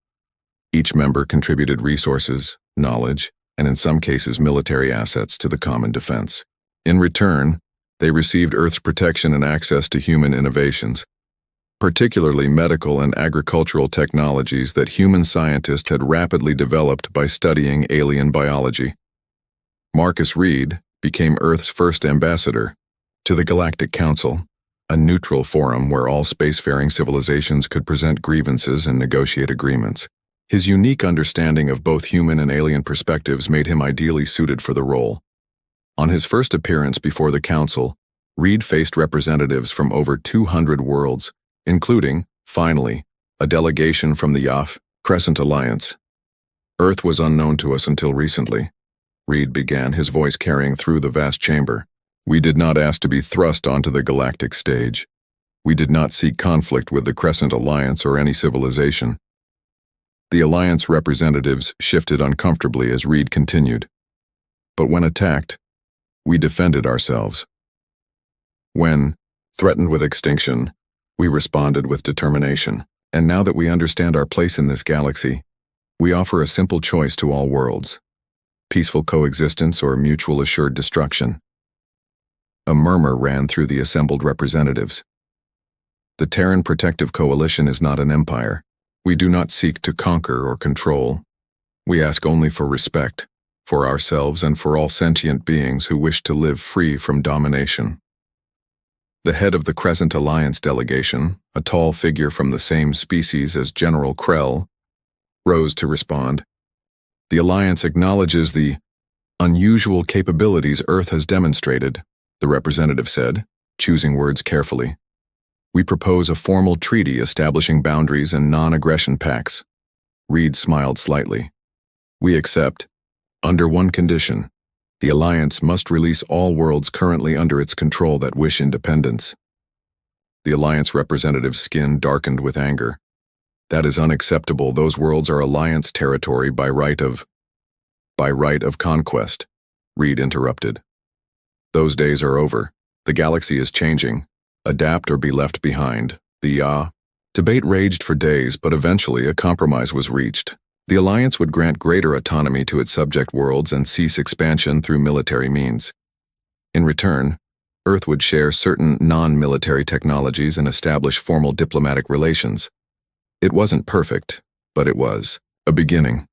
Each member contributed resources, knowledge, and in some cases military assets to the common defense. In return, they received Earth's protection and access to human innovations, particularly medical and agricultural technologies that human scientists had rapidly developed by studying alien biology. Marcus Reed became Earth's first ambassador to the Galactic Council, a neutral forum where all spacefaring civilizations could present grievances and negotiate agreements. His unique understanding of both human and alien perspectives made him ideally suited for the role. On his first appearance before the Council, Reed faced representatives from over 200 worlds, including, finally, a delegation from the HFY Crescent Alliance. "Earth was unknown to us until recently," Reed began, his voice carrying through the vast chamber. "We did not ask to be thrust onto the galactic stage. We did not seek conflict with the Crescent Alliance or any civilization." The Alliance representatives shifted uncomfortably as Reed continued. "But when attacked, we defended ourselves. When threatened with extinction, we responded with determination. And now that we understand our place in this galaxy, we offer a simple choice to all worlds: peaceful coexistence or mutual assured destruction." A murmur ran through the assembled representatives. "The Terran Protective Coalition is not an empire. We do not seek to conquer or control. We ask only for respect, for ourselves and for all sentient beings who wish to live free from domination." The head of the Crescent Alliance delegation, a tall figure from the same species as General Krell, rose to respond. "The Alliance acknowledges the unusual capabilities Earth has demonstrated," the representative said, choosing words carefully. "We propose a formal treaty establishing boundaries and non-aggression pacts." Reed smiled slightly. "We accept, under one condition. The Alliance must release all worlds currently under its control that wish independence." The Alliance representative's skin darkened with anger. "That is unacceptable. Those worlds are Alliance territory by right of conquest," Reed interrupted. "Those days are over. The galaxy is changing. Adapt or be left behind." The debate raged for days, but eventually a compromise was reached. The Alliance would grant greater autonomy to its subject worlds and cease expansion through military means. In return, Earth would share certain non-military technologies and establish formal diplomatic relations. It wasn't perfect, but it was a beginning.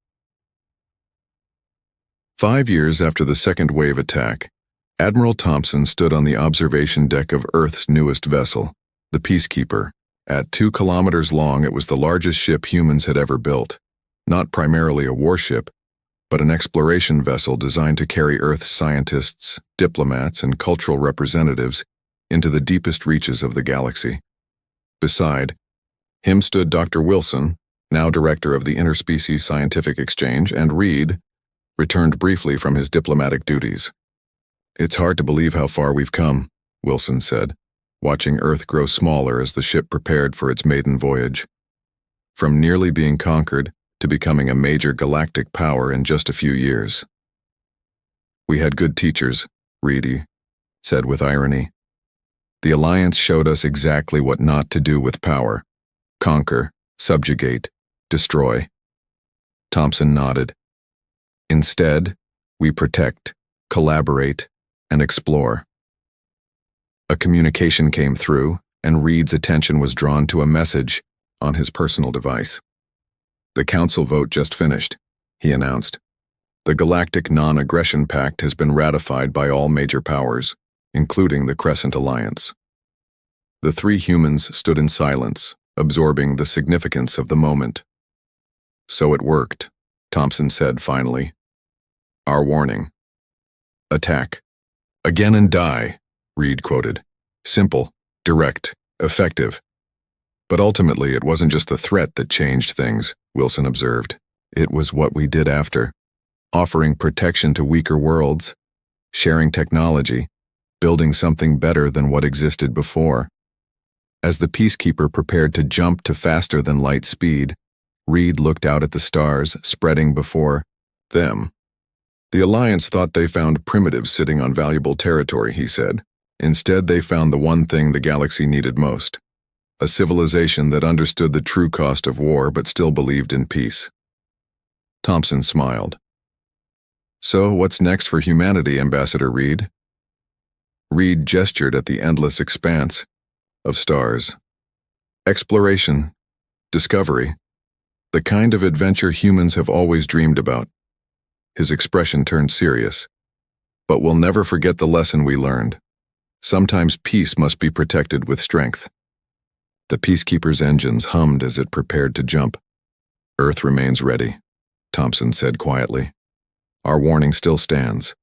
5 years after the second wave attack, Admiral Thompson stood on the observation deck of Earth's newest vessel, the Peacekeeper. At 2 kilometers long, it was the largest ship humans had ever built. Not primarily a warship, but an exploration vessel designed to carry Earth's scientists, diplomats, and cultural representatives into the deepest reaches of the galaxy. Beside him stood Dr. Wilson, now director of the Interspecies Scientific Exchange, and Reed, returned briefly from his diplomatic duties. "It's hard to believe how far we've come," Wilson said, watching Earth grow smaller as the ship prepared for its maiden voyage. From nearly being conquered to becoming a major galactic power in just a few years. "We had good teachers," Reed said with irony. "The Alliance showed us exactly what not to do with power: conquer, subjugate, destroy." Thompson nodded. "Instead, we protect, collaborate, and explore." A communication came through, and Reed's attention was drawn to a message on his personal device. "The Council vote just finished," he announced. "The Galactic Non-Aggression Pact has been ratified by all major powers, including the Crescent Alliance." The 3 humans stood in silence, absorbing the significance of the moment. "So it worked," Thompson said finally. "Our warning. Attack. Again and die," Reed quoted. "Simple, direct, effective. But ultimately, it wasn't just the threat that changed things, Wilson observed. It was what we did after. Offering protection to weaker worlds, sharing technology, building something better than what existed before. As the Peacekeeper prepared to jump to faster-than-light speed, Reed looked out at the stars spreading before them. The Alliance thought they found primitives sitting on valuable territory, he said. Instead, they found the one thing the galaxy needed most. A civilization that understood the true cost of war but still believed in peace. Thompson smiled. So, what's next for humanity, Ambassador Reed? Reed gestured at the endless expanse of stars. Exploration, discovery, the kind of adventure humans have always dreamed about. His expression turned serious. But we'll never forget the lesson we learned. Sometimes peace must be protected with strength. The Peacekeeper's engines hummed as it prepared to jump. Earth remains ready, Thompson said quietly. Our warning still stands,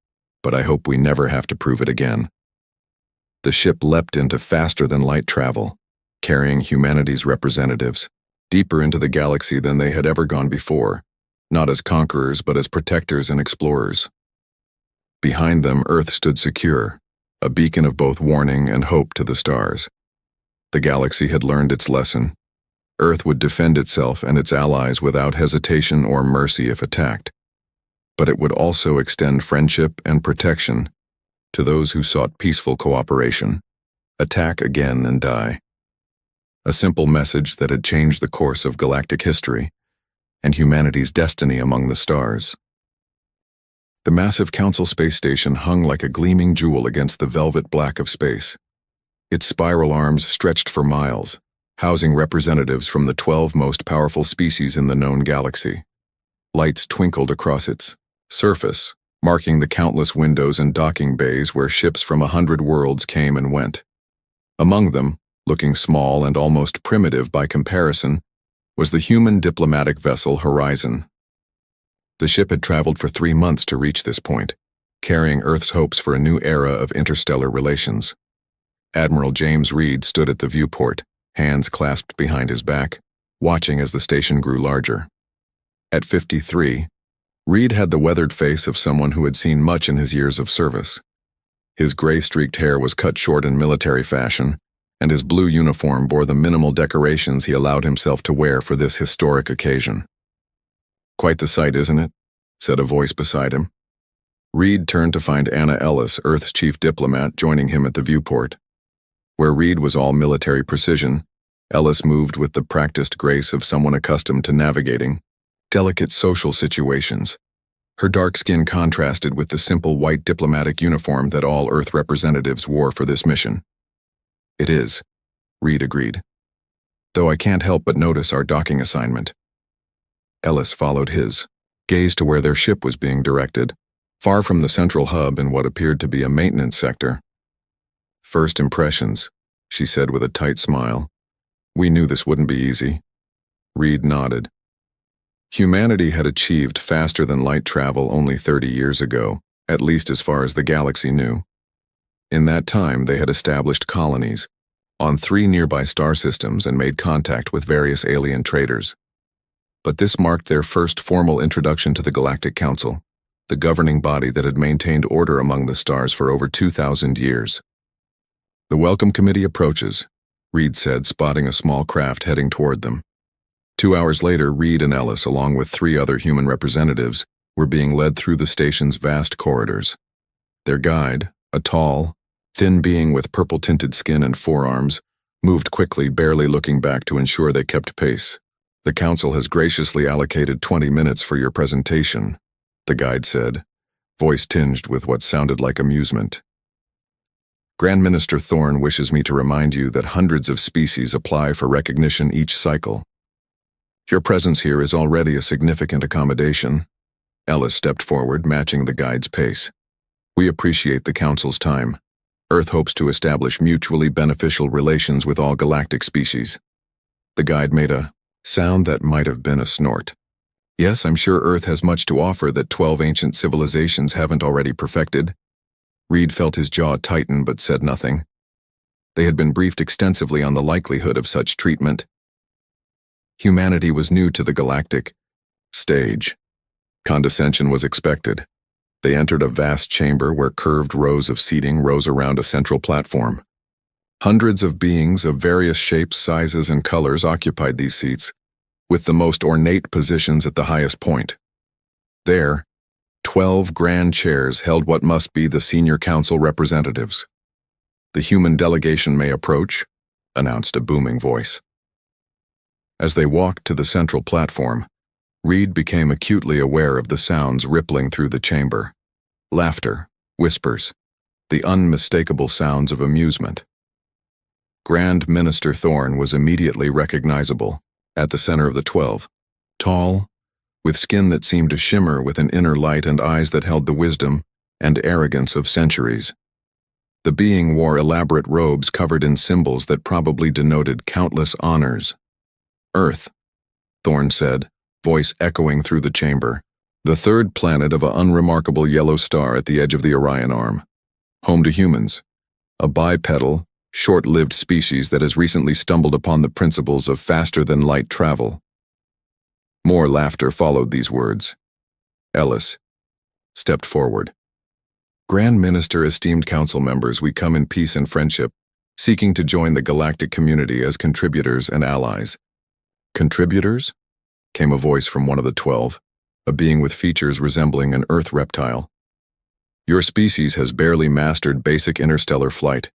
but I hope we never have to prove it again. The ship leapt into faster-than-light travel, carrying humanity's representatives, deeper into the galaxy than they had ever gone before, not as conquerors but as protectors and explorers. Behind them, Earth stood secure, a beacon of both warning and hope to the stars. The galaxy had learned its lesson. Earth would defend itself and its allies without hesitation or mercy if attacked. But it would also extend friendship and protection to those who sought peaceful cooperation. Attack again and die. A simple message that had changed the course of galactic history and humanity's destiny among the stars. The massive Council space station hung like a gleaming jewel against the velvet black of space. Its spiral arms stretched for miles, housing representatives from the 12 most powerful species in the known galaxy. Lights twinkled across its surface, marking the countless windows and docking bays where ships from 100 worlds came and went. Among them, looking small and almost primitive by comparison, was the human diplomatic vessel Horizon. The ship had traveled for 3 months to reach this point, carrying Earth's hopes for a new era of interstellar relations. Admiral James Reed stood at the viewport, hands clasped behind his back, watching as the station grew larger. At 53, Reed had the weathered face of someone who had seen much in his years of service. His gray-streaked hair was cut short in military fashion, and his blue uniform bore the minimal decorations he allowed himself to wear for this historic occasion. "Quite the sight, isn't it?" said a voice beside him. Reed turned to find Anna Ellis, Earth's chief diplomat, joining him at the viewport. Where Reed was all military precision, Ellis moved with the practiced grace of someone accustomed to navigating delicate social situations. Her dark skin contrasted with the simple white diplomatic uniform that all Earth representatives wore for this mission. "It is," Reed agreed. "Though I can't help but notice our docking assignment." Ellis followed his gaze to where their ship was being directed, far from the central hub in what appeared to be a maintenance sector. "First impressions," she said with a tight smile. "We knew this wouldn't be easy." Reed nodded. Humanity had achieved faster-than-light travel only 30 years ago, at least as far as the galaxy knew. In that time, they had established colonies on 3 nearby star systems and made contact with various alien traders. But this marked their first formal introduction to the Galactic Council, the governing body that had maintained order among the stars for over 2,000 years. "The welcome committee approaches," Reed said, spotting a small craft heading toward them. 2 hours later, Reed and Ellis, along with 3 other human representatives, were being led through the station's vast corridors. Their guide, a tall, thin being with purple-tinted skin and forearms, moved quickly, barely looking back to ensure they kept pace. "The Council has graciously allocated 20 minutes for your presentation," the guide said, voice tinged with what sounded like amusement. "Grand Minister Thorne wishes me to remind you that hundreds of species apply for recognition each cycle. Your presence here is already a significant accommodation." Ellis stepped forward, matching the guide's pace. "We appreciate the Council's time. Earth hopes to establish mutually beneficial relations with all galactic species." The guide made a sound that might have been a snort. "Yes, I'm sure Earth has much to offer that 12 ancient civilizations haven't already perfected." Reed felt his jaw tighten but said nothing. They had been briefed extensively on the likelihood of such treatment, Humanity was new to the galactic stage. Condescension was expected. They entered a vast chamber where curved rows of seating rose around a central platform. Hundreds of beings of various shapes, sizes, and colors occupied these seats, with the most ornate positions at the highest point. There, 12 grand chairs held what must be the senior council representatives. "The human delegation may approach," announced a booming voice. As they walked to the central platform, Reed became acutely aware of the sounds rippling through the chamber. Laughter, whispers, the unmistakable sounds of amusement. Grand Minister Thorn was immediately recognizable, at the center of the 12, tall, with skin that seemed to shimmer with an inner light and eyes that held the wisdom and arrogance of centuries. The being wore elaborate robes covered in symbols that probably denoted countless honors. "Earth," Thorn said, voice echoing through the chamber, "the third planet of an unremarkable yellow star at the edge of the Orion Arm. Home to humans, a bipedal, short-lived species that has recently stumbled upon the principles of faster-than-light travel." More laughter followed these words. Ellis stepped forward. "Grand Minister, esteemed council members, we come in peace and friendship, seeking to join the galactic community as contributors and allies." "Contributors?" came a voice from one of the 12, a being with features resembling an Earth reptile. "Your species has barely mastered basic interstellar flight.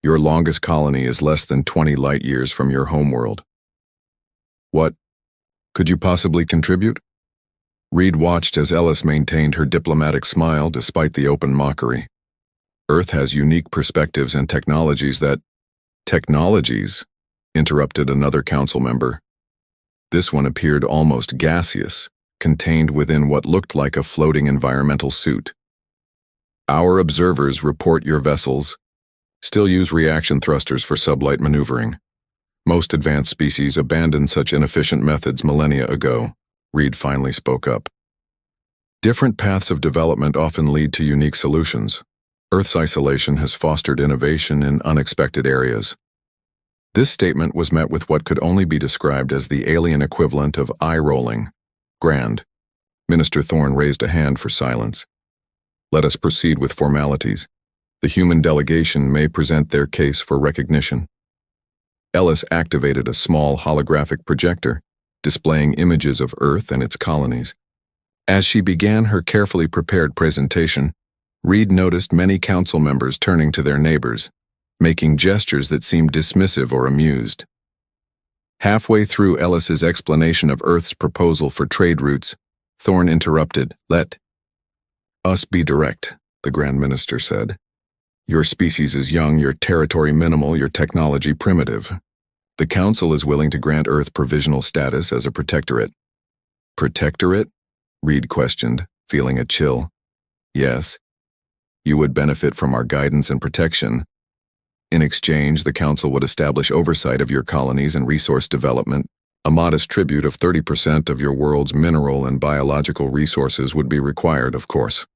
Your longest colony is less than 20 light-years from your homeworld. What could you possibly contribute?" Reed watched as Ellis maintained her diplomatic smile despite the open mockery. "Earth has unique perspectives and technologies that—" "Technologies?" interrupted another council member. This one appeared almost gaseous, contained within what looked like a floating environmental suit. "Our observers report your vessels still use reaction thrusters for sublight maneuvering. Most advanced species abandoned such inefficient methods millennia ago," Reed finally spoke up. "Different paths of development often lead to unique solutions. Earth's isolation has fostered innovation in unexpected areas." This statement was met with what could only be described as the alien equivalent of eye-rolling. "Grand." Minister Thorn raised a hand for silence. "Let us proceed with formalities. The human delegation may present their case for recognition." Ellis activated a small holographic projector, displaying images of Earth and its colonies. As she began her carefully prepared presentation, Reed noticed many council members turning to their neighbors, making gestures that seemed dismissive or amused. Halfway through Ellis's explanation of Earth's proposal for trade routes, Thorn interrupted. "Let us be direct," the Grand Minister said. "Your species is young, your territory minimal, your technology primitive. The Council is willing to grant Earth provisional status as a protectorate." "Protectorate?" Reed questioned, feeling a chill. "Yes. You would benefit from our guidance and protection. In exchange, the Council would establish oversight of your colonies and resource development. A modest tribute of 30% of your world's mineral and biological resources would be required, of course."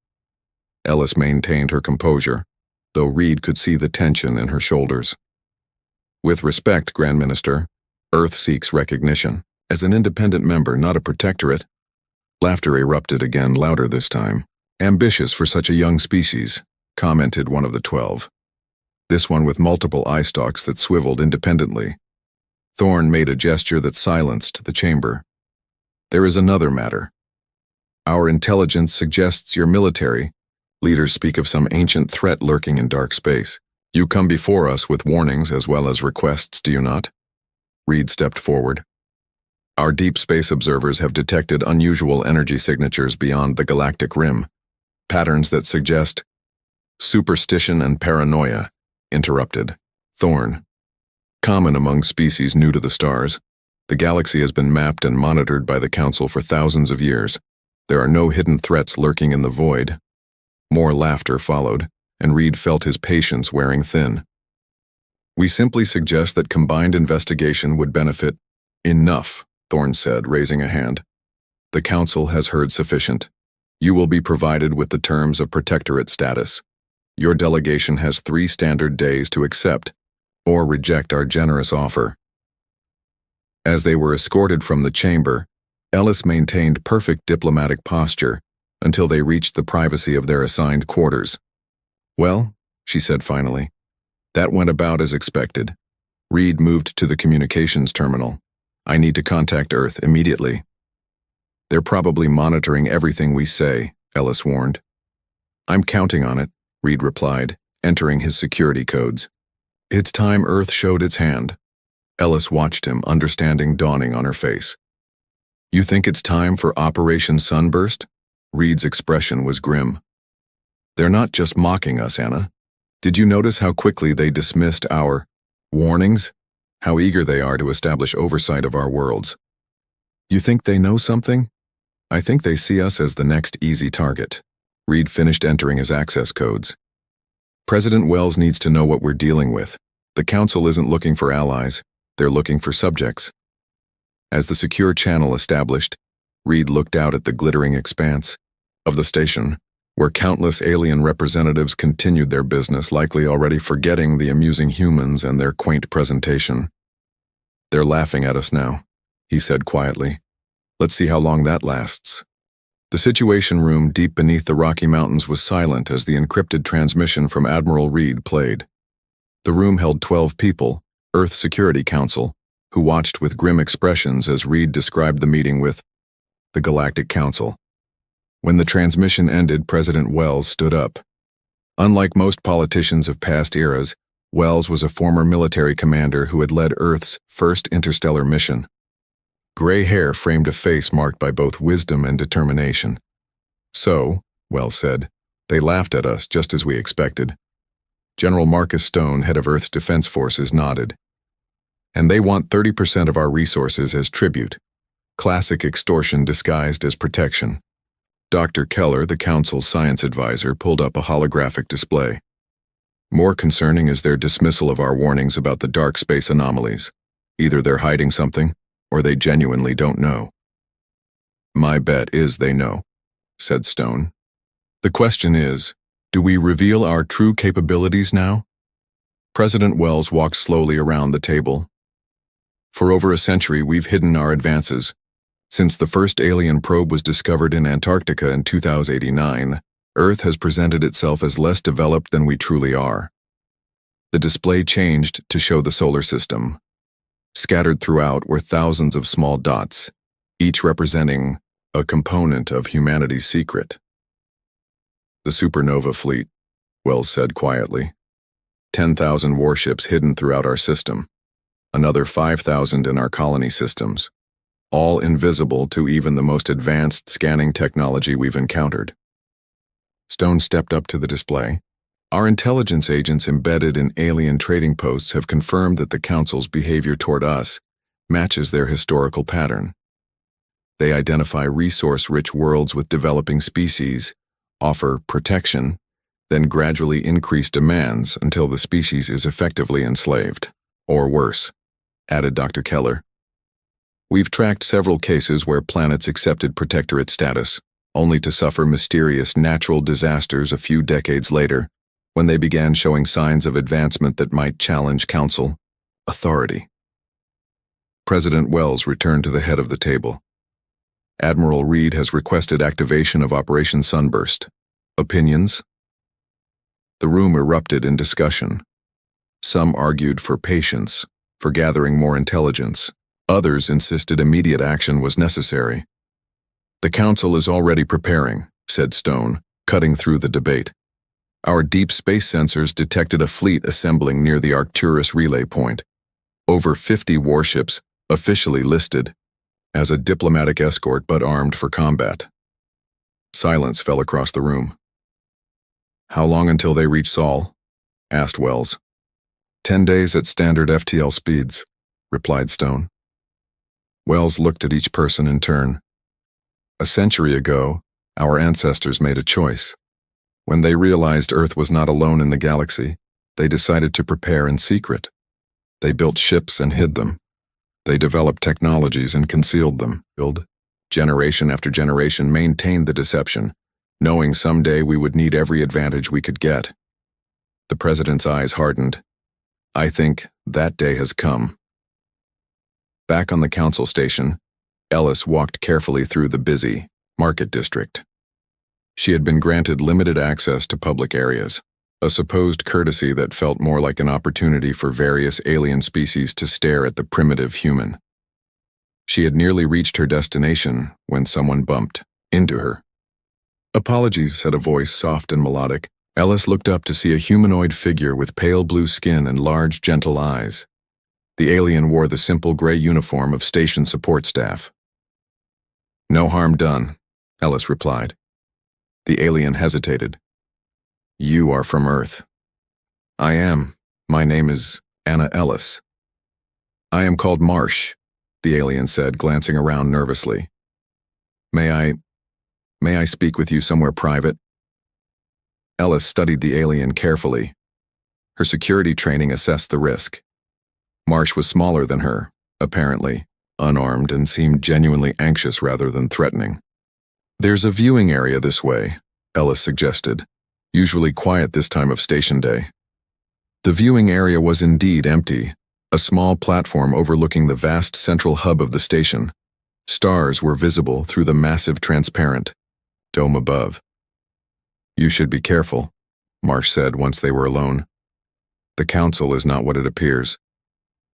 Ellis maintained her composure, though Reed could see the tension in her shoulders. "With respect, Grand Minister, Earth seeks recognition. As an independent member, not a protectorate." Laughter erupted again, louder this time. "Ambitious for such a young species," commented one of the 12. This one with multiple eye stalks that swiveled independently. Thorn made a gesture that silenced the chamber. "There is another matter. Our intelligence suggests your military leaders speak of some ancient threat lurking in dark space. You come before us with warnings as well as requests, do you not?" Reed stepped forward. "Our deep space observers have detected unusual energy signatures beyond the galactic rim, patterns that suggest—" "Superstition and paranoia," interrupted Thorn. "Common among species new to the stars. The galaxy has been mapped and monitored by the Council for thousands of years. There are no hidden threats lurking in the void." More laughter followed, and Reed felt his patience wearing thin. "We simply suggest that combined investigation would benefit—" "Enough," Thorn said, raising a hand. "The Council has heard sufficient. You will be provided with the terms of protectorate status. Your delegation has 3 standard days to accept or reject our generous offer." As they were escorted from the chamber, Ellis maintained perfect diplomatic posture until they reached the privacy of their assigned quarters. "Well," she said finally, "that went about as expected." Reed moved to the communications terminal. "I need to contact Earth immediately." "They're probably monitoring everything we say," Ellis warned. "I'm counting on it," Reed replied, entering his security codes. "It's time Earth showed its hand." Ellis watched him, understanding dawning on her face. "You think it's time for Operation Sunburst?" Reed's expression was grim. "They're not just mocking us, Anna. Did you notice how quickly they dismissed our warnings? How eager they are to establish oversight of our worlds. You think they know something? I think they see us as the next easy target." Reed finished entering his access codes. "President Wells needs to know what we're dealing with. The Council isn't looking for allies, they're looking for subjects." As the secure channel established, Reed looked out at the glittering expanse of the station, where countless alien representatives continued their business, likely already forgetting the amusing humans and their quaint presentation. "They're laughing at us now," he said quietly. "Let's see how long that lasts." The Situation Room deep beneath the Rocky Mountains was silent as the encrypted transmission from Admiral Reed played. The room held 12 people, Earth Security Council, who watched with grim expressions as Reed described the meeting with the Galactic Council. When the transmission ended, President Wells stood up. Unlike most politicians of past eras, Wells was a former military commander who had led Earth's first interstellar mission. Gray hair framed a face marked by both wisdom and determination. "So," Wells said, "they laughed at us just as we expected." General Marcus Stone, head of Earth's Defense Forces, nodded. "And they want 30% of our resources as tribute. Classic extortion disguised as protection." Dr. Keller, the Council's science advisor, pulled up a holographic display. "More concerning is their dismissal of our warnings about the dark space anomalies. Either they're hiding something, or they genuinely don't know." "My bet is they know," said Stone. "The question is, do we reveal our true capabilities now?" President Wells walked slowly around the table. "For over a century, we've hidden our advances. Since the first alien probe was discovered in Antarctica in 2089, Earth has presented itself as less developed than we truly are." The display changed to show the solar system. Scattered throughout were thousands of small dots, each representing a component of humanity's secret. "The supernova fleet," Wells said quietly. 10,000 warships hidden throughout our system. Another 5,000 in our colony systems. All invisible to even the most advanced scanning technology we've encountered. Stone stepped up to the display. "Our intelligence agents embedded in alien trading posts have confirmed that the Council's behavior toward us matches their historical pattern. They identify resource-rich worlds with developing species, offer protection, then gradually increase demands until the species is effectively enslaved. Or worse," added Dr. Keller. "We've tracked several cases where planets accepted protectorate status, only to suffer mysterious natural disasters a few decades later, when they began showing signs of advancement that might challenge Council authority." President Wells returned to the head of the table. "Admiral Reed has requested activation of Operation Sunburst. Opinions?" The room erupted in discussion. Some argued for patience, for gathering more intelligence. Others insisted immediate action was necessary. "The Council is already preparing," said Stone, cutting through the debate. "Our deep space sensors detected a fleet assembling near the Arcturus relay point. Over 50 warships, officially listed as a diplomatic escort but armed for combat." Silence fell across the room. "How long until they reach Sol?" asked Wells. 10 days at standard FTL speeds," replied Stone. Wells looked at each person in turn. "A century ago, our ancestors made a choice. When they realized Earth was not alone in the galaxy, they decided to prepare in secret. They built ships and hid them. They developed technologies and concealed them. Generation after generation maintained the deception, knowing someday we would need every advantage we could get." The president's eyes hardened. "I think that day has come." Back on the council station, Ellis walked carefully through the busy market district. She had been granted limited access to public areas, a supposed courtesy that felt more like an opportunity for various alien species to stare at the primitive human. She had nearly reached her destination when someone bumped into her. "Apologies," said a voice, soft and melodic. Ellis looked up to see a humanoid figure with pale blue skin and large, gentle eyes. The alien wore the simple gray uniform of station support staff. "No harm done," Ellis replied. The alien hesitated. "You are from Earth." "I am. My name is Anna Ellis." "I am called Marsh," the alien said, glancing around nervously. May I speak with you somewhere private?" Ellis studied the alien carefully. Her security training assessed the risk. Marsh was smaller than her, apparently, unarmed, and seemed genuinely anxious rather than threatening. "There's a viewing area this way," Ellis suggested, "usually quiet this time of station day." The viewing area was indeed empty, a small platform overlooking the vast central hub of the station. Stars were visible through the massive transparent dome above. "You should be careful," Marsh said once they were alone. "The council is not what it appears."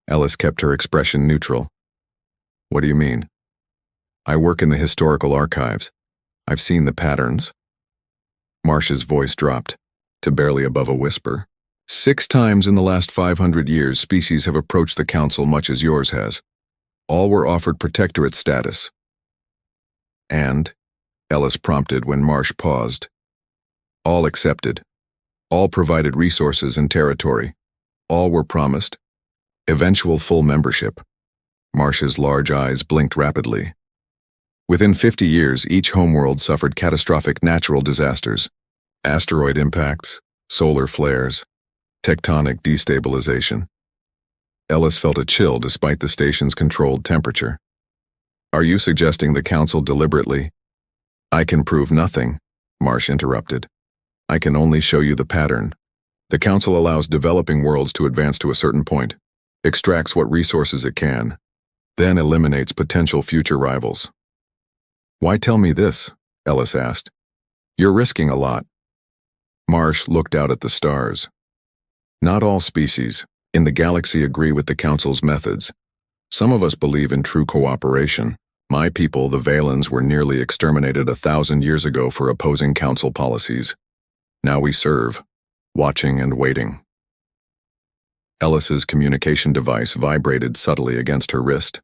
Ellis kept her expression neutral. "What do you mean?" "I work in the historical archives. I've seen the patterns." Marsh's voice dropped to barely above a whisper. 6 times in the last 500 years, species have approached the council much as yours has. All were offered protectorate status. "And?" Ellis prompted when Marsh paused. "All accepted. All provided resources and territory. All were promised eventual full membership." Marsh's large eyes blinked rapidly. "Within 50 years, each homeworld suffered catastrophic natural disasters. Asteroid impacts, solar flares, tectonic destabilization." Ellis felt a chill despite the station's controlled temperature. "Are you suggesting the council deliberately—" "I can prove nothing," Marsh interrupted. "I can only show you the pattern. The council allows developing worlds to advance to a certain point, extracts what resources it can, then eliminates potential future rivals." "Why tell me this?" Ellis asked. "You're risking a lot." Marsh looked out at the stars. "Not all species in the galaxy agree with the council's methods. Some of us believe in true cooperation. My people, the Valens, were nearly exterminated 1,000 years ago for opposing council policies. Now we serve, watching and waiting." Ellis's communication device vibrated subtly against her wrist.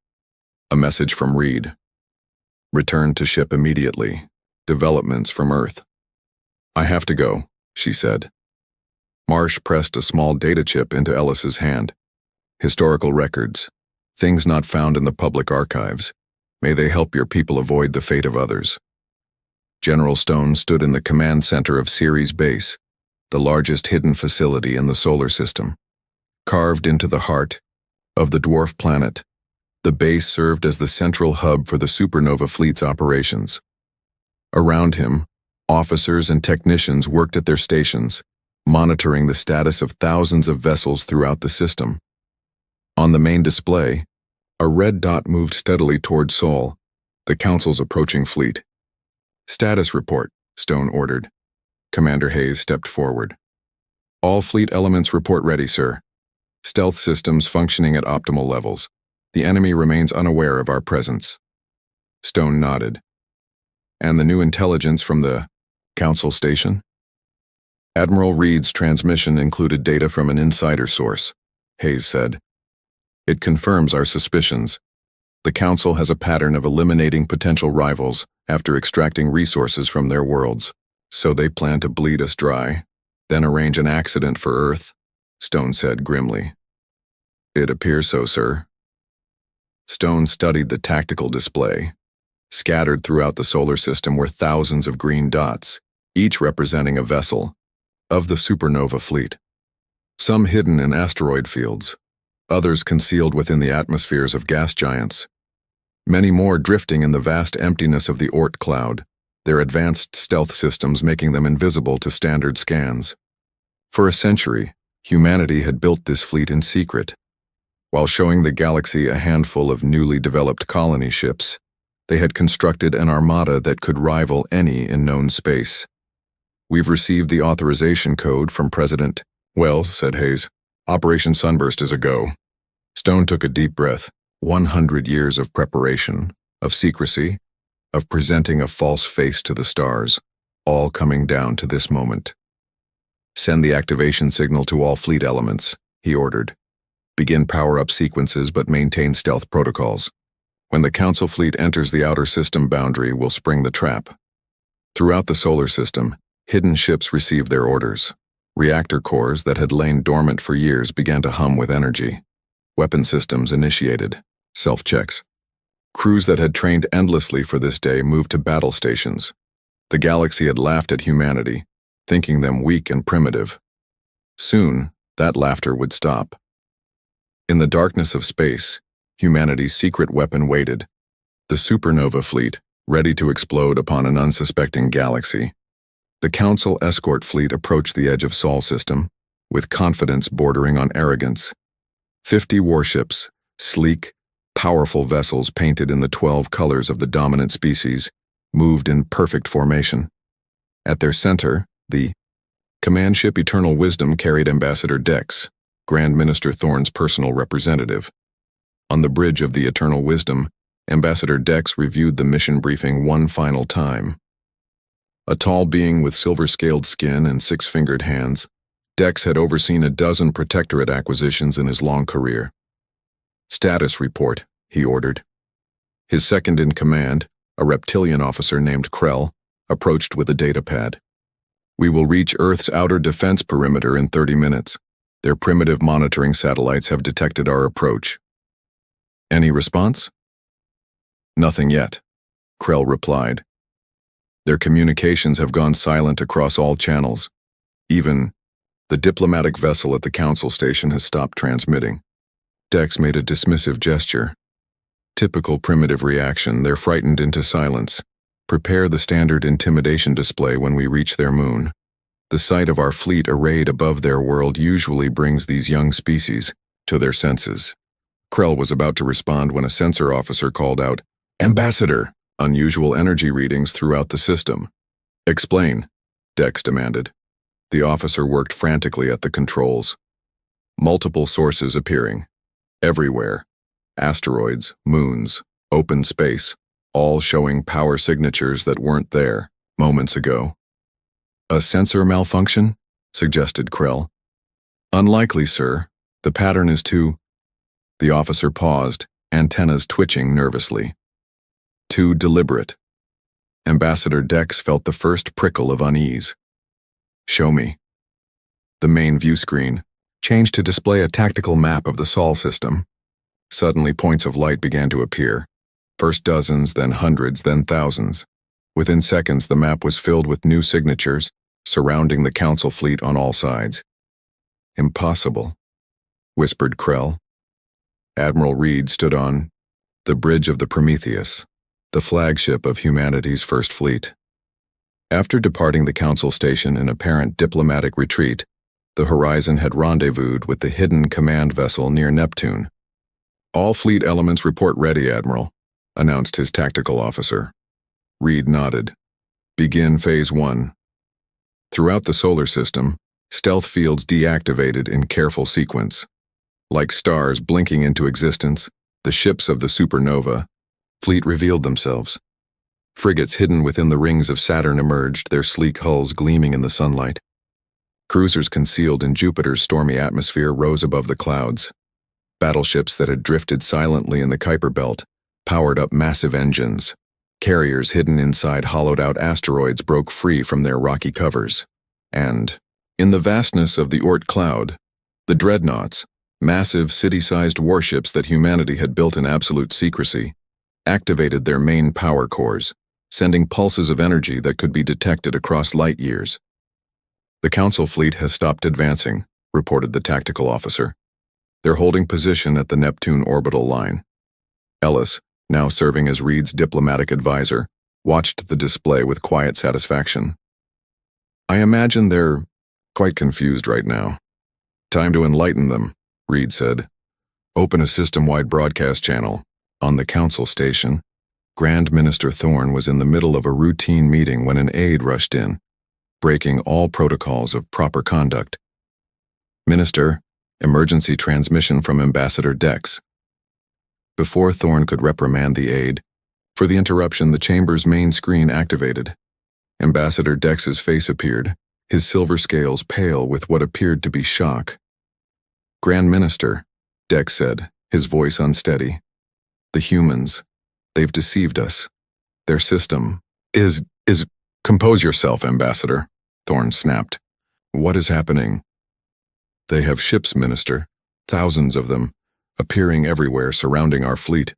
A message from Reed. "Return to ship immediately. Developments from Earth." "I have to go," she said. Marsh pressed a small data chip into Ellis's hand. "Historical records. Things not found in the public archives. May they help your people avoid the fate of others." General Stone stood in the command center of Ceres Base, the largest hidden facility in the solar system. Carved into the heart of the dwarf planet, the base served as the central hub for the supernova fleet's operations. Around him, officers and technicians worked at their stations, monitoring the status of thousands of vessels throughout the system. On the main display, a red dot moved steadily toward Sol, the council's approaching fleet. "Status report," Stone ordered. Commander Hayes stepped forward. "All fleet elements report ready, sir. Stealth systems functioning at optimal levels. The enemy remains unaware of our presence." Stone nodded. "And the new intelligence from the council station?" "Admiral Reed's transmission included data from an insider source," Hayes said. "It confirms our suspicions. The council has a pattern of eliminating potential rivals after extracting resources from their worlds. So they plan to bleed us dry, then arrange an accident for Earth," Stone said grimly. "It appears so, sir." Stone studied the tactical display. Scattered throughout the solar system were thousands of green dots, each representing a vessel of the supernova fleet. Some hidden in asteroid fields, others concealed within the atmospheres of gas giants. Many more drifting in the vast emptiness of the Oort cloud, their advanced stealth systems making them invisible to standard scans. For a century, humanity had built this fleet in secret. While showing the galaxy a handful of newly developed colony ships, they had constructed an armada that could rival any in known space. "We've received the authorization code from President." "Well," said Hayes, "Operation Sunburst is a go." Stone took a deep breath. 100 years of preparation, of secrecy, of presenting a false face to the stars, all coming down to this moment. "Send the activation signal to all fleet elements," he ordered. "Begin power-up sequences but maintain stealth protocols. When the Council fleet enters the outer system boundary, we'll spring the trap." Throughout the solar system, hidden ships received their orders. Reactor cores that had lain dormant for years began to hum with energy. Weapon systems initiated. Self-checks. Crews that had trained endlessly for this day moved to battle stations. The galaxy had laughed at humanity, thinking them weak and primitive. Soon, that laughter would stop. In the darkness of space, humanity's secret weapon waited. The supernova fleet, ready to explode upon an unsuspecting galaxy. The Council escort fleet approached the edge of Sol system, with confidence bordering on arrogance. 50 warships, sleek, powerful vessels painted in the 12 colors of the dominant species, moved in perfect formation. At their center, the command ship Eternal Wisdom carried Ambassador Dex, Grand Minister Thorne's personal representative. On the bridge of the Eternal Wisdom, Ambassador Dex reviewed the mission briefing one final time. A tall being with silver-scaled skin and six-fingered hands, Dex had overseen a dozen Protectorate acquisitions in his long career. "Status report," he ordered. His second-in-command, a reptilian officer named Krell, approached with a datapad. "We will reach Earth's outer defense perimeter in 30 minutes. Their primitive monitoring satellites have detected our approach." "Any response?" "Nothing yet," Krell replied. "Their communications have gone silent across all channels. Even the diplomatic vessel at the Council station has stopped transmitting." Dex made a dismissive gesture. "Typical primitive reaction, they're frightened into silence. Prepare the standard intimidation display when we reach their moon. The sight of our fleet arrayed above their world usually brings these young species to their senses." Krell was about to respond when a sensor officer called out, "Ambassador!" Unusual energy readings throughout the system. "Explain," Dex demanded. The officer worked frantically at the controls. Multiple sources appearing. Everywhere. Asteroids, moons, open space, all showing power signatures that weren't there moments ago. "A sensor malfunction?" suggested Krell. "Unlikely, sir. The pattern is too—" The officer paused, antennas twitching nervously. "Too deliberate." Ambassador Dex felt the first prickle of unease. "Show me." The main view screen changed to display a tactical map of the Sol system. Suddenly points of light began to appear. First dozens, then hundreds, then thousands. Within seconds, the map was filled with new signatures, surrounding the Council fleet on all sides. "Impossible," whispered Krell. Admiral Reed stood on the bridge of the Prometheus, the flagship of humanity's first fleet. After departing the Council station in apparent diplomatic retreat, the Horizon had rendezvoused with the hidden command vessel near Neptune. "All fleet elements report ready, Admiral," announced his tactical officer. Reed nodded. "Begin Phase 1. Throughout the solar system, stealth fields deactivated in careful sequence. Like stars blinking into existence, the ships of the supernova fleet revealed themselves. Frigates hidden within the rings of Saturn emerged, their sleek hulls gleaming in the sunlight. Cruisers concealed in Jupiter's stormy atmosphere rose above the clouds. Battleships that had drifted silently in the Kuiper Belt powered up massive engines. Carriers hidden inside hollowed-out asteroids broke free from their rocky covers. And, in the vastness of the Oort cloud, the dreadnoughts, massive city-sized warships that humanity had built in absolute secrecy, activated their main power cores, sending pulses of energy that could be detected across light years. "The Council fleet has stopped advancing," reported the tactical officer. "They're holding position at the Neptune orbital line." Ellis, now serving as Reed's diplomatic advisor, watched the display with quiet satisfaction. "I imagine they're quite confused right now. Time to enlighten them," Reed said. Open a system-wide broadcast channel. On the council station, Grand Minister Thorne was in the middle of a routine meeting when an aide rushed in, breaking all protocols of proper conduct. Minister, emergency transmission from Ambassador Dex. Before Thorne could reprimand the aide for the interruption, the chamber's main screen activated. Ambassador Dex's face appeared, his silver scales pale with what appeared to be shock. Grand Minister, Dex said, his voice unsteady. The humans, they've deceived us. Their system is... Compose yourself, Ambassador, Thorne snapped. What is happening? They have ships, Minister, thousands of them, appearing everywhere surrounding our fleet.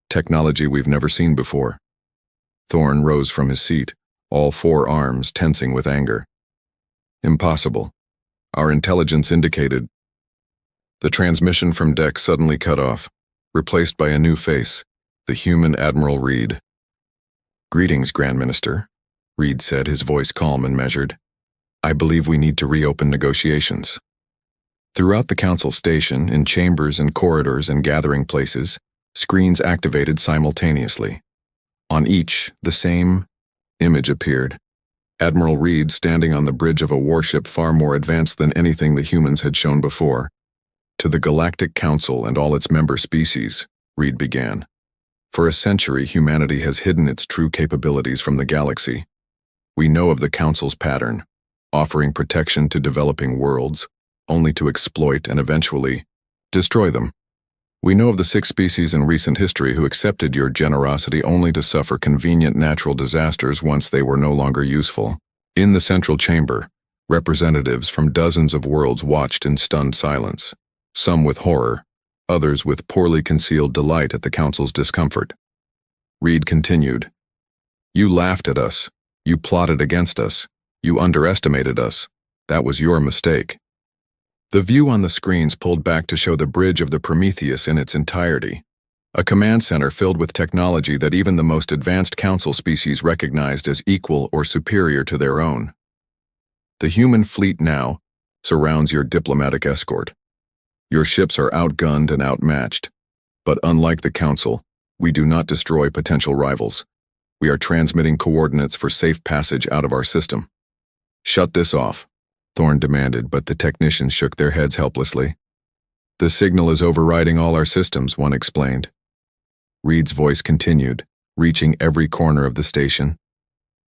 Technology we've never seen before. Thorne rose from his seat, all four arms tensing with anger. Impossible. Our intelligence indicated. The transmission from Dex suddenly cut off, replaced by a new face, the human Admiral Reed. Greetings, Grand Minister, Reed said, his voice calm and measured. I believe we need to reopen negotiations. Throughout the council station, in chambers and corridors and gathering places, screens activated simultaneously. On each, the same image appeared. Admiral Reed standing on the bridge of a warship far more advanced than anything the humans had shown before. To the Galactic Council and all its member species, Reed began. For a century, humanity has hidden its true capabilities from the galaxy. We know of the Council's pattern, offering protection to developing worlds, only to exploit and eventually destroy them. We know of the 6 species in recent history who accepted your generosity only to suffer convenient natural disasters once they were no longer useful. In the central chamber, representatives from dozens of worlds watched in stunned silence, some with horror, others with poorly concealed delight at the Council's discomfort. Reed continued, You laughed at us. You plotted against us. You underestimated us. That was your mistake. The view on the screens pulled back to show the bridge of the Prometheus in its entirety, a command center filled with technology that even the most advanced council species recognized as equal or superior to their own. The human fleet now surrounds your diplomatic escort. Your ships are outgunned and outmatched, but unlike the council, we do not destroy potential rivals. We are transmitting coordinates for safe passage out of our system. Shut this off, Thorne demanded, but the technicians shook their heads helplessly. The signal is overriding all our systems, one explained. Reed's voice continued, reaching every corner of the station.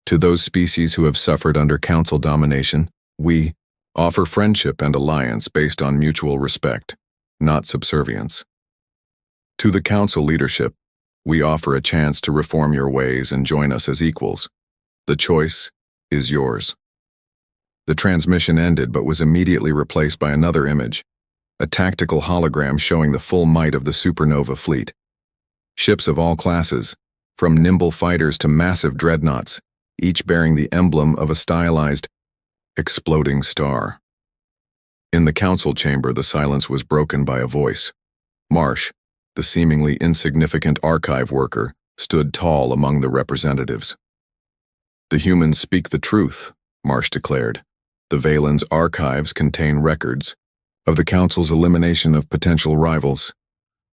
To those species who have suffered under council domination, we offer friendship and alliance based on mutual respect, not subservience. To the council leadership, we offer a chance to reform your ways and join us as equals. The choice is yours. The transmission ended but was immediately replaced by another image, a tactical hologram showing the full might of the supernova fleet. Ships of all classes, from nimble fighters to massive dreadnoughts, each bearing the emblem of a stylized, exploding star. In the council chamber, the silence was broken by a voice. Marsh, the seemingly insignificant archive worker, stood tall among the representatives. The humans speak the truth, Marsh declared. The Valen's archives contain records of the Council's elimination of potential rivals,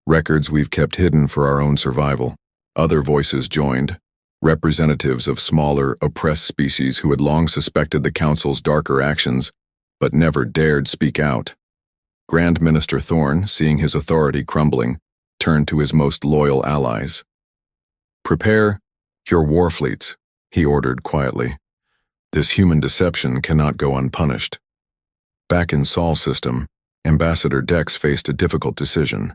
records we've kept hidden for our own survival. Other voices joined, representatives of smaller, oppressed species who had long suspected the Council's darker actions, but never dared speak out. Grand Minister Thorne, seeing his authority crumbling, turned to his most loyal allies. Prepare your war fleets, he ordered quietly. This human deception cannot go unpunished. Back in Sol's system, Ambassador Dex faced a difficult decision.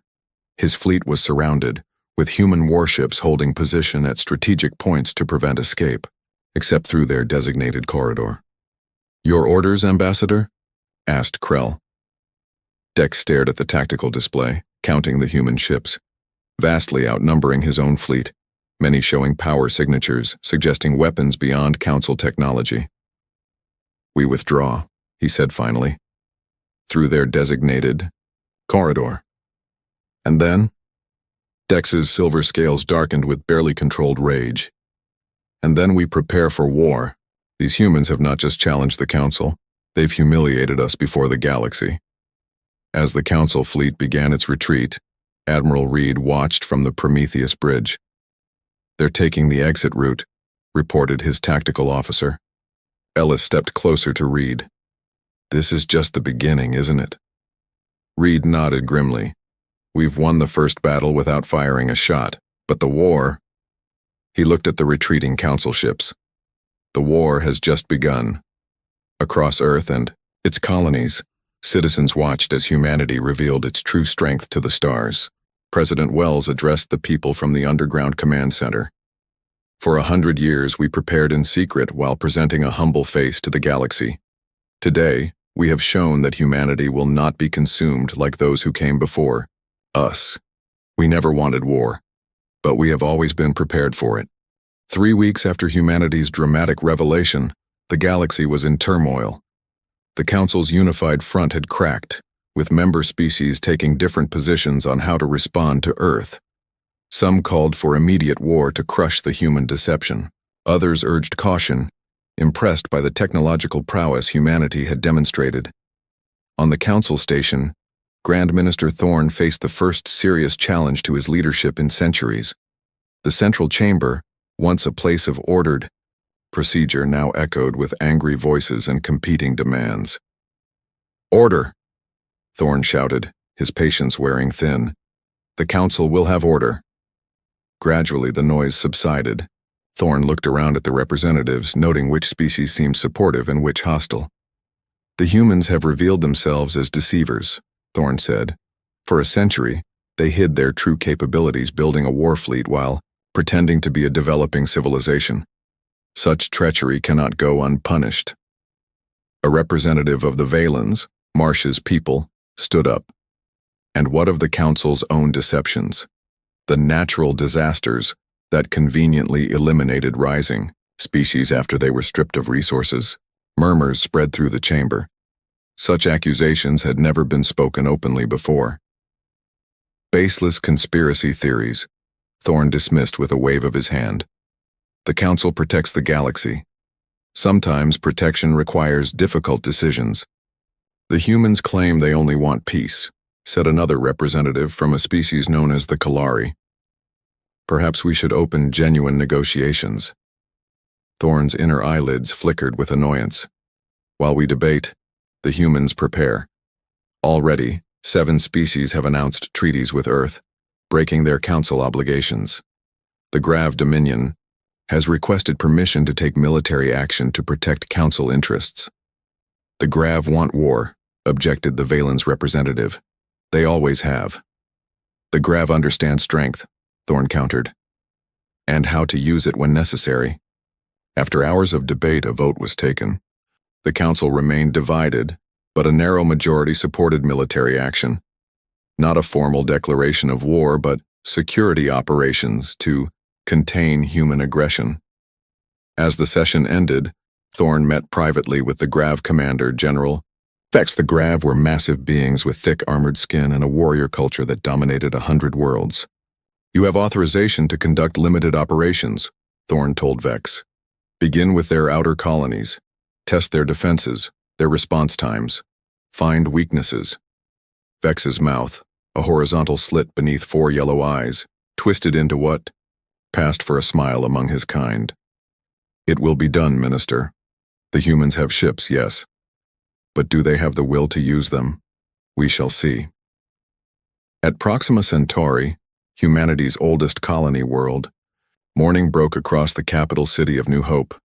His fleet was surrounded, with human warships holding position at strategic points to prevent escape, except through their designated corridor. Your orders, Ambassador? Asked Krell. Dex stared at the tactical display, counting the human ships, vastly outnumbering his own fleet, many showing power signatures suggesting weapons beyond Council technology. We withdraw, he said finally, through their designated corridor. And then? Dex's silver scales darkened with barely controlled rage. And then we prepare for war. These humans have not just challenged the Council, they've humiliated us before the galaxy. As the Council fleet began its retreat, Admiral Reed watched from the Prometheus Bridge. "They're taking the exit route," reported his tactical officer. Ellis stepped closer to Reed. "This is just the beginning, isn't it?" Reed nodded grimly. "We've won the first battle without firing a shot, but the war—" He looked at the retreating Council ships. "The war has just begun." Across Earth and its colonies, citizens watched as humanity revealed its true strength to the stars. President Wells addressed the people from the underground command center. "For 100 years we prepared in secret while presenting a humble face to the galaxy. Today, we have shown that humanity will not be consumed like those who came before us. We never wanted war, but we have always been prepared for it." 3 weeks after humanity's dramatic revelation, the galaxy was in turmoil. The Council's unified front had cracked, with member species taking different positions on how to respond to Earth. Some called for immediate war to crush the human deception. Others urged caution, impressed by the technological prowess humanity had demonstrated. On the Council station, Grand Minister Thorne faced the first serious challenge to his leadership in centuries. The central chamber, once a place of ordered procedure, now echoed with angry voices and competing demands. "Order!" Thorne shouted, his patience wearing thin. "The Council will have order." Gradually the noise subsided. Thorne looked around at the representatives, noting which species seemed supportive and which hostile. "The humans have revealed themselves as deceivers," Thorne said. "For a century, they hid their true capabilities building a war fleet while pretending to be a developing civilization. Such treachery cannot go unpunished." A representative of the Valens, Marsh's people, stood up. "And what of the Council's own deceptions? The natural disasters that conveniently eliminated rising species after they were stripped of resources?" Murmurs spread through the chamber. Such accusations had never been spoken openly before. "Baseless conspiracy theories," Thorne dismissed with a wave of his hand. "The Council protects the galaxy. Sometimes protection requires difficult decisions." "The humans claim they only want peace," said another representative from a species known as the Kalari. "Perhaps we should open genuine negotiations." Thorne's inner eyelids flickered with annoyance. "While we debate, the humans prepare. Already, 7 species have announced treaties with Earth, breaking their Council obligations. The Grav Dominion has requested permission to take military action to protect Council interests." "The Grav want war," objected the Valens representative. "They always have." "The Grav understand strength," Thorne countered, "and how to use it when necessary." After hours of debate, a vote was taken. The Council remained divided, but a narrow majority supported military action. Not a formal declaration of war, but security operations to contain human aggression. As the session ended, Thorne met privately with the Grav commander, General Vex. The Grav were massive beings with thick armored skin and a warrior culture that dominated 100 worlds. "You have authorization to conduct limited operations," Thorne told Vex. "Begin with their outer colonies. Test their defenses, their response times. Find weaknesses." Vex's mouth, a horizontal slit beneath 4 yellow eyes, twisted into what passed for a smile among his kind. "It will be done, Minister. The humans have ships, yes. But do they have the will to use them? We shall see." At Proxima Centauri, humanity's oldest colony world, morning broke across the capital city of New Hope.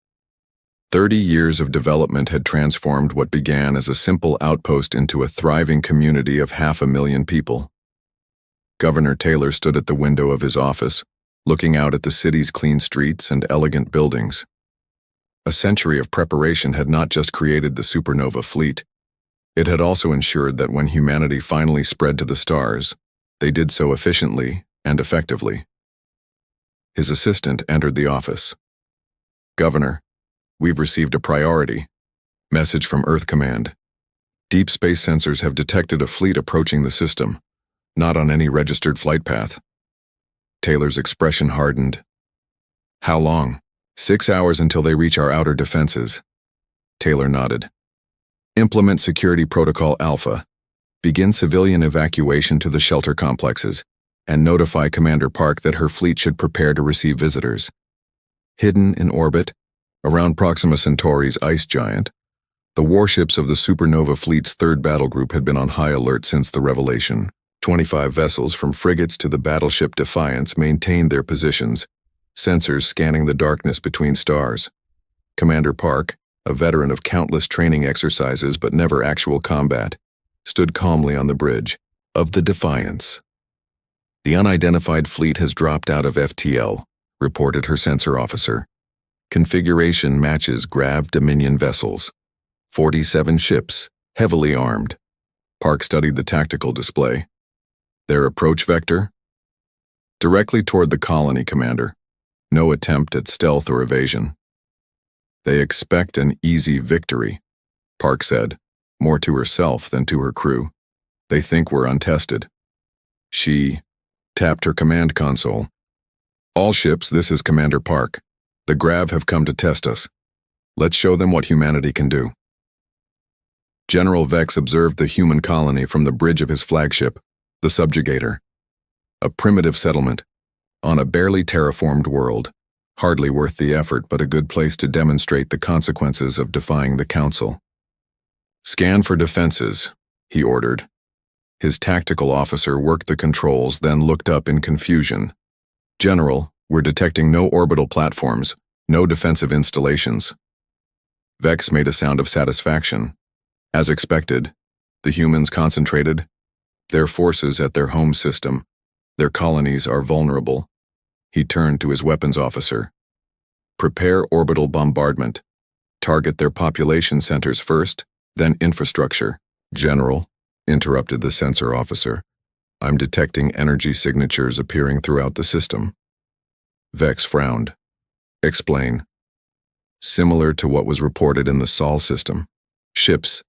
30 years of development had transformed what began as a simple outpost into a thriving community of 500,000 people. Governor Taylor stood at the window of his office, looking out at the city's clean streets and elegant buildings. A century of preparation had not just created the supernova fleet. It had also ensured that when humanity finally spread to the stars, they did so efficiently and effectively. His assistant entered the office. "Governor, we've received a priority message from Earth Command. Deep space sensors have detected a fleet approaching the system, not on any registered flight path." Taylor's expression hardened. "How long?" 6 hours until they reach our outer defenses." Taylor nodded. "Implement Security Protocol Alpha. Begin civilian evacuation to the shelter complexes, and notify Commander Park that her fleet should prepare to receive visitors. Hidden in orbit, around Proxima Centauri's ice giant, the warships of the Supernova Fleet's 3rd Battle Group had been on high alert since the revelation. 25 vessels from frigates to the battleship Defiance maintained their positions, sensors scanning the darkness between stars. Commander Park, a veteran of countless training exercises but never actual combat, stood calmly on the bridge of the Defiance. The unidentified fleet has dropped out of FTL, reported her sensor officer. Configuration matches Grav Dominion vessels. 47 ships, heavily armed. Park studied the tactical display. Their approach vector? Directly toward the colony, Commander. No attempt at stealth or evasion. They expect an easy victory, Park said, more to herself than to her crew. They think we're untested. She tapped her command console. All ships, this is Commander Park. The Grav have come to test us. Let's show them what humanity can do. General Vex observed the human colony from the bridge of his flagship, the Subjugator. A primitive settlement, on a barely terraformed world, hardly worth the effort but a good place to demonstrate the consequences of defying the Council. Scan for defenses, he ordered. His tactical officer worked the controls, then looked up in confusion. General, we're detecting no orbital platforms, no defensive installations. Vex made a sound of satisfaction. As expected, the humans concentrated, their forces at their home system. Their colonies are vulnerable. He turned to his weapons officer. Prepare orbital bombardment. Target their population centers first, then infrastructure. General, interrupted the sensor officer, I'm detecting energy signatures appearing throughout the system. Vex frowned. Explain. Similar to what was reported in the Sol system. Ships.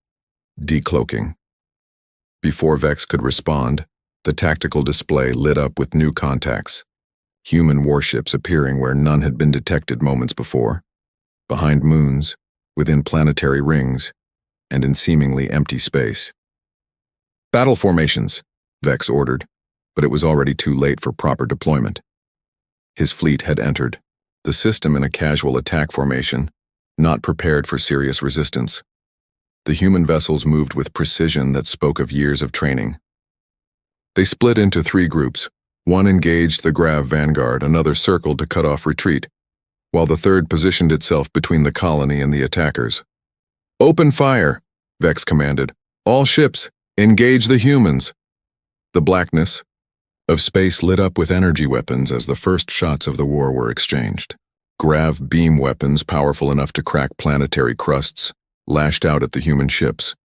Decloaking. Before Vex could respond, the tactical display lit up with new contacts. Human warships appearing where none had been detected moments before. Behind moons, within planetary rings, and in seemingly empty space. Battle formations, Vex ordered, but it was already too late for proper deployment. His fleet had entered, the system in a casual attack formation, not prepared for serious resistance. The human vessels moved with precision that spoke of years of training. They split into 3 groups. One engaged the Grav vanguard, another circled to cut off retreat, while the third positioned itself between the colony and the attackers. Open fire, Vex commanded. All ships, engage the humans. The blackness of space lit up with energy weapons as the first shots of the war were exchanged. Grav beam weapons powerful enough to crack planetary crusts lashed out at the human ships.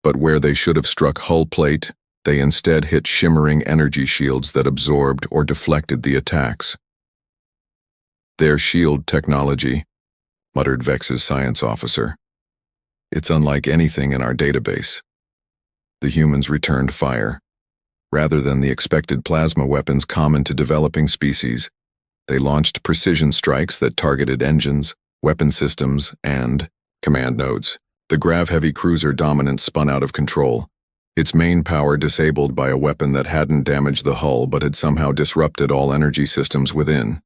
But where they should have struck hull plate, they instead hit shimmering energy shields that absorbed or deflected the attacks. Their shield technology, muttered Vex's science officer. It's unlike anything in our database. The humans returned fire. Rather than the expected plasma weapons common to developing species, they launched precision strikes that targeted engines, weapon systems, and command nodes. The Grav heavy cruiser dominance spun out of control, its main power disabled by a weapon that hadn't damaged the hull but had somehow disrupted all energy systems within.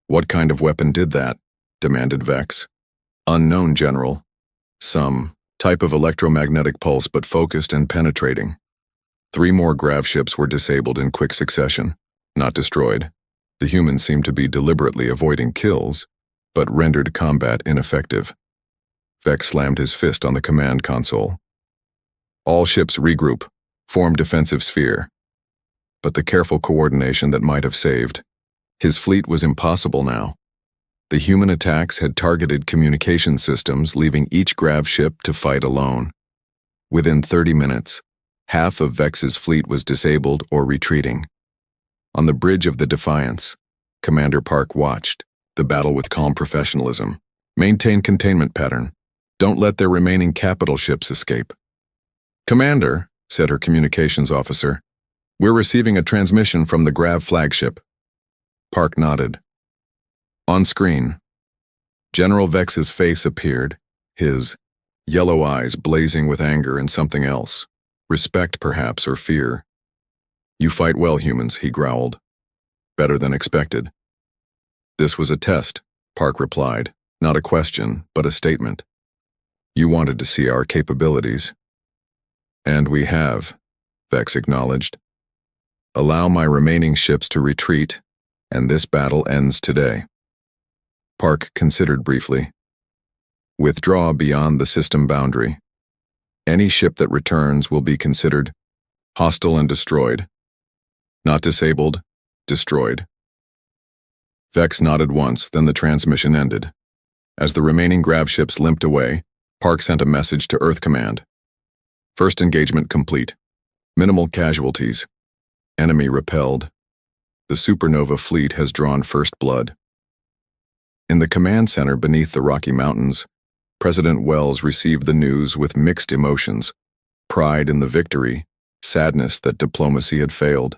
What kind of weapon did that? Demanded Vex. Unknown, General. Some type of electromagnetic pulse, but focused and penetrating. 3 more Grav ships were disabled in quick succession, not destroyed. The humans seemed to be deliberately avoiding kills, but rendered combat ineffective. Vex slammed his fist on the command console. All ships regroup, form defensive sphere. But the careful coordination that might have saved. His fleet was impossible now. The human attacks had targeted communication systems, leaving each Grav ship to fight alone. Within 30 minutes, half of Vex's fleet was disabled or retreating. On the bridge of the Defiance, Commander Park watched the battle with calm professionalism. Maintain containment pattern. Don't let their remaining capital ships escape. Commander, said her communications officer, we're receiving a transmission from the Grav flagship. Park nodded. On screen, General Vex's face appeared, his yellow eyes blazing with anger and something else. Respect, perhaps, or fear. You fight well, humans, he growled. Better than expected. This was a test, Park replied. Not a question, but a statement. You wanted to see our capabilities. And we have, Vex acknowledged. Allow my remaining ships to retreat, and this battle ends today. Park considered briefly. Withdraw beyond the system boundary. Any ship that returns will be considered hostile and destroyed. Not disabled, destroyed. Vex nodded once, then the transmission ended. As the remaining grav ships limped away, Park sent a message to Earth Command. First engagement complete. Minimal casualties. Enemy repelled. The supernova fleet has drawn first blood. In the command center beneath the Rocky Mountains, President Wells received the news with mixed emotions, pride in the victory, sadness that diplomacy had failed.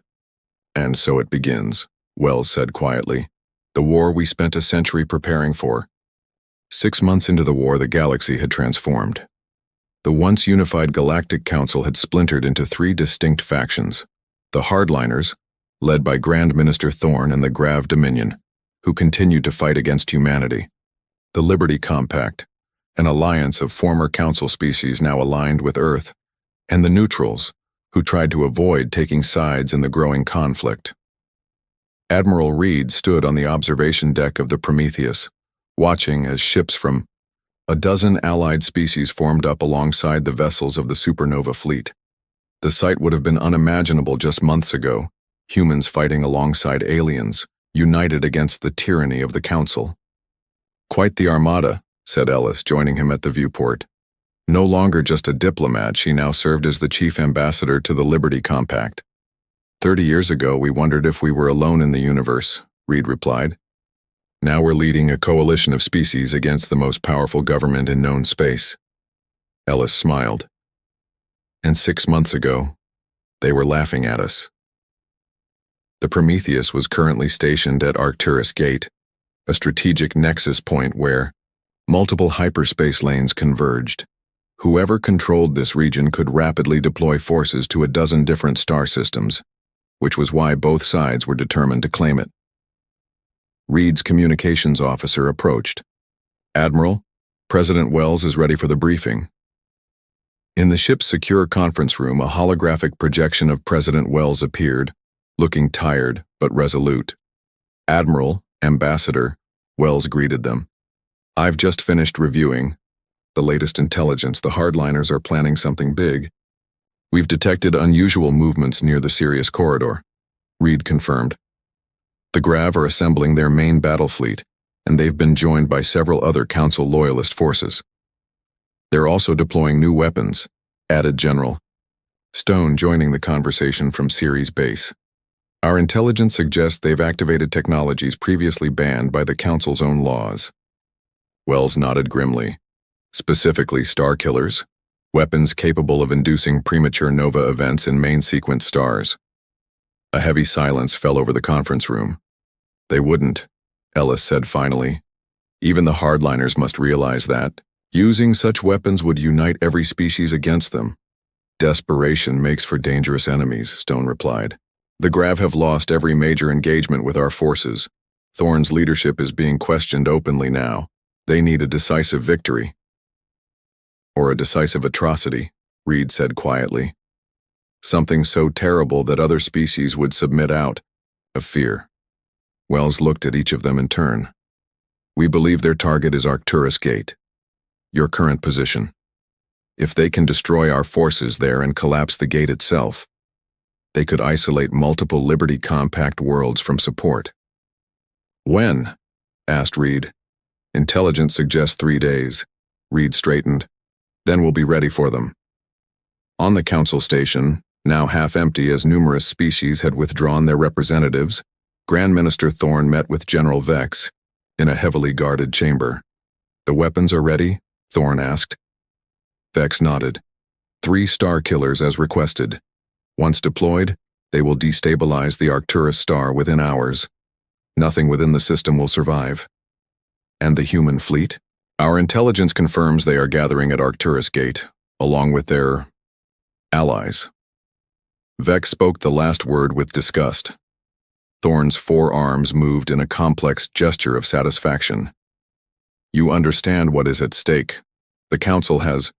And so it begins, Wells said quietly. The war we spent a century preparing for. 6 months into the war, the galaxy had transformed. The once unified Galactic Council had splintered into 3 distinct factions. The Hardliners, led by Grand Minister Thorn and the Grav Dominion, who continued to fight against humanity. The Liberty Compact, an alliance of former Council species now aligned with Earth, and the Neutrals, who tried to avoid taking sides in the growing conflict. Admiral Reed stood on the observation deck of the Prometheus, watching as ships from a dozen allied species formed up alongside the vessels of the supernova fleet. The sight would have been unimaginable just months ago, humans fighting alongside aliens, united against the tyranny of the Council. Quite the armada, said Ellis, joining him at the viewport. No longer just a diplomat, she now served as the chief ambassador to the Liberty Compact. 30 years ago, we wondered if we were alone in the universe, Reed replied. Now we're leading a coalition of species against the most powerful government in known space. Ellis smiled. And 6 months ago, they were laughing at us. The Prometheus was currently stationed at Arcturus Gate, a strategic nexus point where multiple hyperspace lanes converged. Whoever controlled this region could rapidly deploy forces to a dozen different star systems, which was why both sides were determined to claim it. Reed's communications officer approached. Admiral, President Wells is ready for the briefing. In the ship's secure conference room, a holographic projection of President Wells appeared, looking tired but resolute. Admiral, Ambassador, Wells greeted them. I've just finished reviewing the latest intelligence. The Hardliners are planning something big. We've detected unusual movements near the Sirius corridor, Reed confirmed. The Grav are assembling their main battle fleet, and they've been joined by several other Council loyalist forces. They're also deploying new weapons, added General Stone, joining the conversation from Ceres base. Our intelligence suggests they've activated technologies previously banned by the Council's own laws. Wells nodded grimly. Specifically Starkillers, weapons capable of inducing premature nova events in main sequence stars. A heavy silence fell over the conference room. They wouldn't, Ellis said finally. Even the Hardliners must realize that. Using such weapons would unite every species against them. Desperation makes for dangerous enemies, Stone replied. The Grav have lost every major engagement with our forces. Thorn's leadership is being questioned openly now. They need a decisive victory. Or a decisive atrocity, Reed said quietly. Something so terrible that other species would submit out of fear. Wells looked at each of them in turn. We believe their target is Arcturus Gate. Your current position. If they can destroy our forces there and collapse the gate itself, they could isolate multiple Liberty Compact worlds from support. When? Asked Reed. Intelligence suggests 3 days. Reed straightened. Then we'll be ready for them. On the Council station, now half empty as numerous species had withdrawn their representatives, Grand Minister Thorn met with General Vex in a heavily guarded chamber. The weapons are ready? Thorn asked. Vex nodded. 3 Starkillers as requested. Once deployed, they will destabilize the Arcturus star within hours. Nothing within the system will survive. And the human fleet? Our intelligence confirms they are gathering at Arcturus Gate, along with their Allies. Vex spoke the last word with disgust. Thorn's four arms moved in a complex gesture of satisfaction. You understand what is at stake. The Council has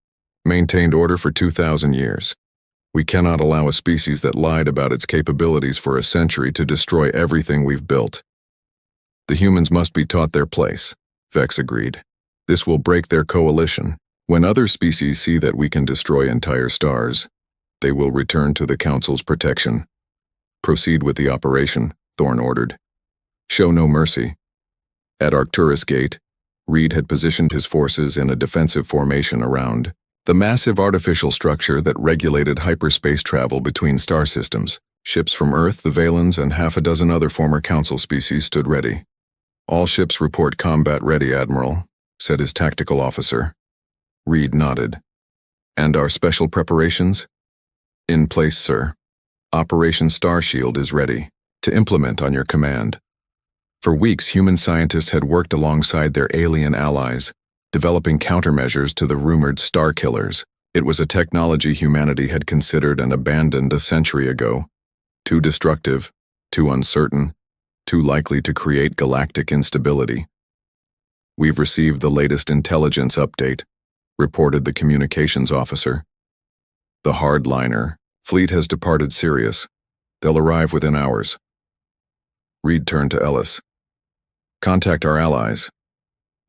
maintained order for 2,000 years. We cannot allow a species that lied about its capabilities for a century to destroy everything we've built. The humans must be taught their place, Vex agreed. This will break their coalition. When other species see that we can destroy entire stars, they will return to the Council's protection. Proceed with the operation, Thorn ordered. Show no mercy. At Arcturus Gate, Reed had positioned his forces in a defensive formation around the massive artificial structure that regulated hyperspace travel between star systems. Ships from Earth, the Valens, and half a dozen other former Council species stood ready. All ships report combat ready, Admiral, said his tactical officer. Reed nodded. And our special preparations? In place, sir. Operation Starshield is ready to implement on your command. For weeks, human scientists had worked alongside their alien allies, developing countermeasures to the rumored star killers. It was a technology humanity had considered and abandoned a century ago. Too destructive, too uncertain, too likely to create galactic instability. We've received the latest intelligence update, reported the communications officer. The hardliner fleet has departed Sirius. They'll arrive within hours. Reed turned to Ellis. Contact our allies.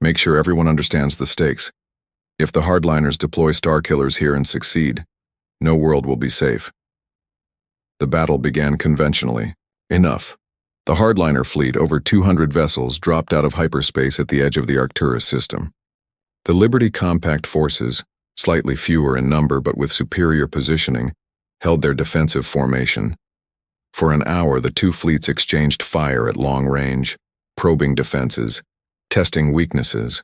Make sure everyone understands the stakes. If the hardliners deploy star killers here and succeed, no world will be safe. The battle began conventionally. Enough. The hardliner fleet, over 200 vessels, dropped out of hyperspace at the edge of the Arcturus system. The Liberty Compact forces, slightly fewer in number but with superior positioning, held their defensive formation. For an hour, the two fleets exchanged fire at long range, probing defenses, testing weaknesses.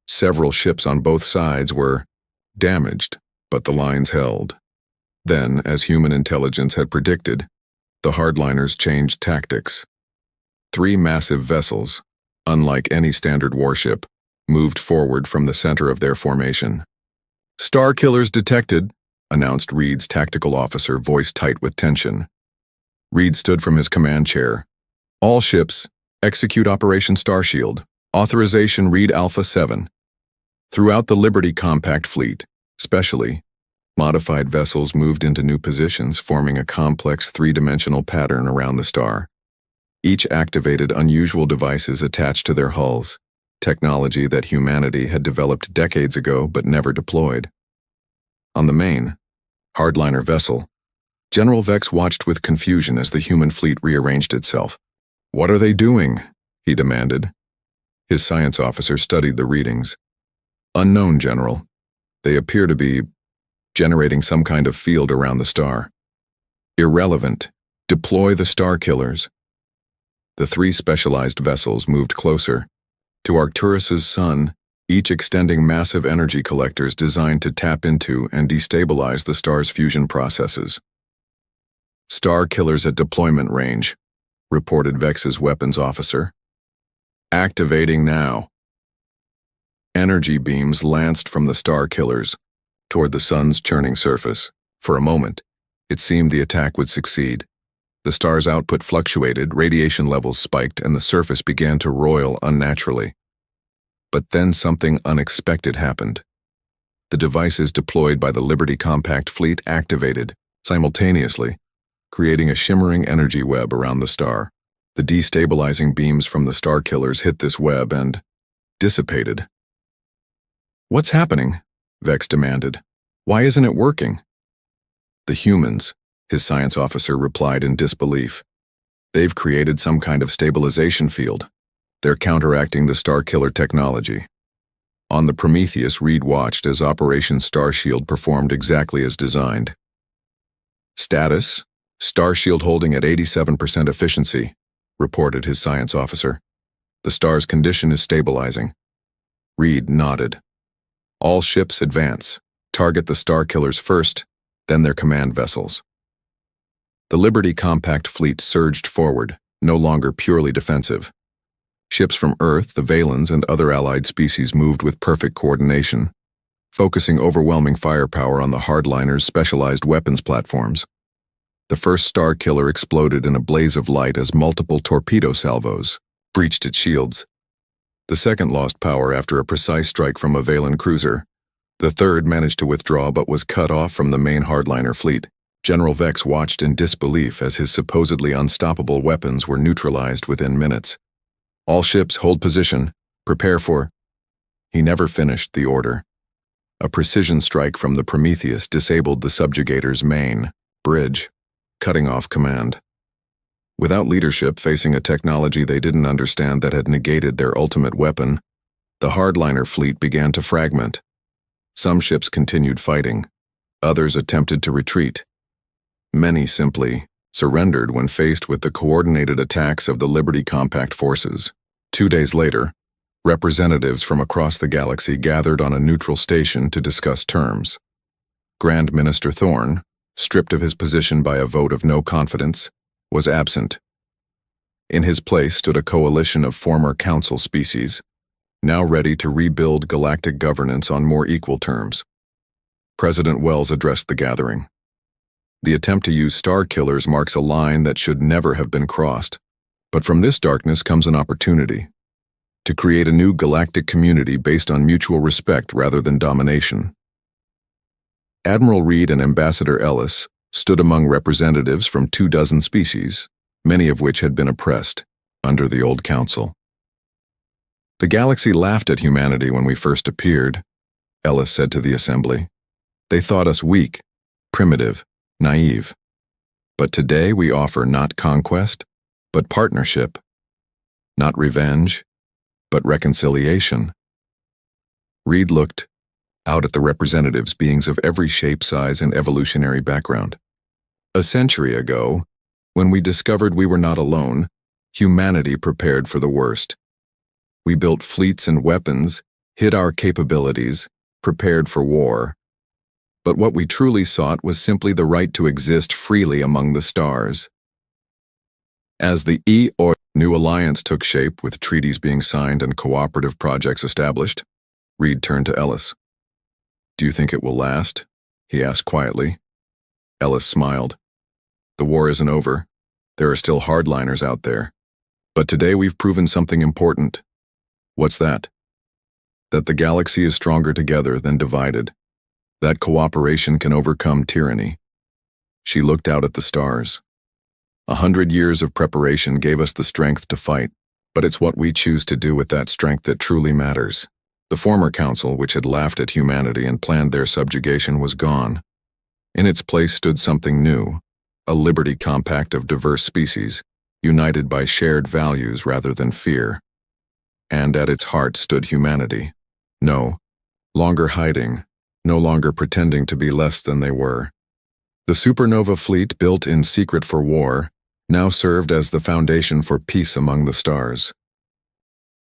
Several ships on both sides were damaged, but the lines held. Then, as human intelligence had predicted, the hardliners changed tactics. 3 massive vessels, unlike any standard warship, moved forward from the center of their formation. Star killers detected, announced Reed's tactical officer, voice tight with tension. Reed stood from his command chair. All ships, execute Operation Starshield. Authorization Reed Alpha 7. Throughout the Liberty Compact fleet, specially, modified vessels moved into new positions, forming a complex three-dimensional pattern around the star. Each activated unusual devices attached to their hulls, technology that humanity had developed decades ago but never deployed. On the main, hardliner vessel, General Vex watched with confusion as the human fleet rearranged itself. What are they doing? He demanded. His science officer studied the readings. Unknown, General. They appear to be generating some kind of field around the star. Irrelevant. Deploy the star killers. The 3 specialized vessels moved closer to Arcturus's sun, each extending massive energy collectors designed to tap into and destabilize the star's fusion processes. Star killers at deployment range, reported Vex's weapons officer. Activating now. Energy beams lanced from the star killers toward the sun's churning surface. For a moment, it seemed the attack would succeed. The star's output fluctuated, radiation levels spiked, and the surface began to roil unnaturally. But then something unexpected happened. The devices deployed by the Liberty Compact fleet activated simultaneously, creating a shimmering energy web around the star. The destabilizing beams from the star killers hit this web and dissipated. What's happening? Vex demanded. Why isn't it working? The humans, his science officer replied in disbelief. They've created some kind of stabilization field. They're counteracting the star killer technology. On the Prometheus, Reed watched as Operation Starshield performed exactly as designed. Status: Starshield holding at 87% efficiency, reported his science officer. The star's condition is stabilizing. Reed nodded. All ships advance. Target the star killers first, then their command vessels. The Liberty Compact fleet surged forward, no longer purely defensive. Ships from Earth, the Valens, and other allied species moved with perfect coordination. focusing overwhelming firepower on the hardliners' specialized weapons platforms. The first star killer exploded in a blaze of light as multiple torpedo salvos breached its shields. The second lost power after a precise strike from a Valen cruiser. The third managed to withdraw but was cut off from the main hardliner fleet. General Vex watched in disbelief as his supposedly unstoppable weapons were neutralized within minutes. All ships hold position. Prepare for... He never finished the order. A precision strike from the Prometheus disabled the subjugator's main bridge, cutting off command. Without leadership facing a technology they didn't understand that had negated their ultimate weapon, the hardliner fleet began to fragment. Some ships continued fighting. Others attempted to retreat. Many simply surrendered when faced with the coordinated attacks of the Liberty Compact forces. 2 days later, representatives from across the galaxy gathered on a neutral station to discuss terms. Grand Minister Thorn, stripped of his position by a vote of no confidence, was absent. In his place stood a coalition of former council species, now ready to rebuild galactic governance on more equal terms. President Wells addressed the gathering. The attempt to use star killers marks a line that should never have been crossed. But from this darkness comes an opportunity to create a new galactic community based on mutual respect rather than domination. Admiral Reed and Ambassador Ellis stood among representatives from 24 species, many of which had been oppressed under the old council. The galaxy laughed at humanity when we first appeared, Ellis said to the assembly. They thought us weak, primitive, naive. But today we offer not conquest, but partnership. Not revenge, but reconciliation. Reed looked out at the representatives, beings of every shape, size, and evolutionary background. A century ago, when we discovered we were not alone, humanity prepared for the worst. We built fleets and weapons, hid our capabilities, prepared for war. But what we truly sought was simply the right to exist freely among the stars. As the HFY new alliance took shape with treaties being signed and cooperative projects established, Reed turned to Ellis. Do you think it will last? He asked quietly. Ellis smiled. The war isn't over. There are still hardliners out there. But today we've proven something important. What's that? That the galaxy is stronger together than divided. That cooperation can overcome tyranny. She looked out at the stars. 100 years of preparation gave us the strength to fight, but it's what we choose to do with that strength that truly matters. The former council, which had laughed at humanity and planned their subjugation, was gone. In its place stood something new, a liberty compact of diverse species, united by shared values rather than fear. And at its heart stood humanity. No longer hiding, no longer pretending to be less than they were. The supernova fleet, built in secret for war, now served as the foundation for peace among the stars.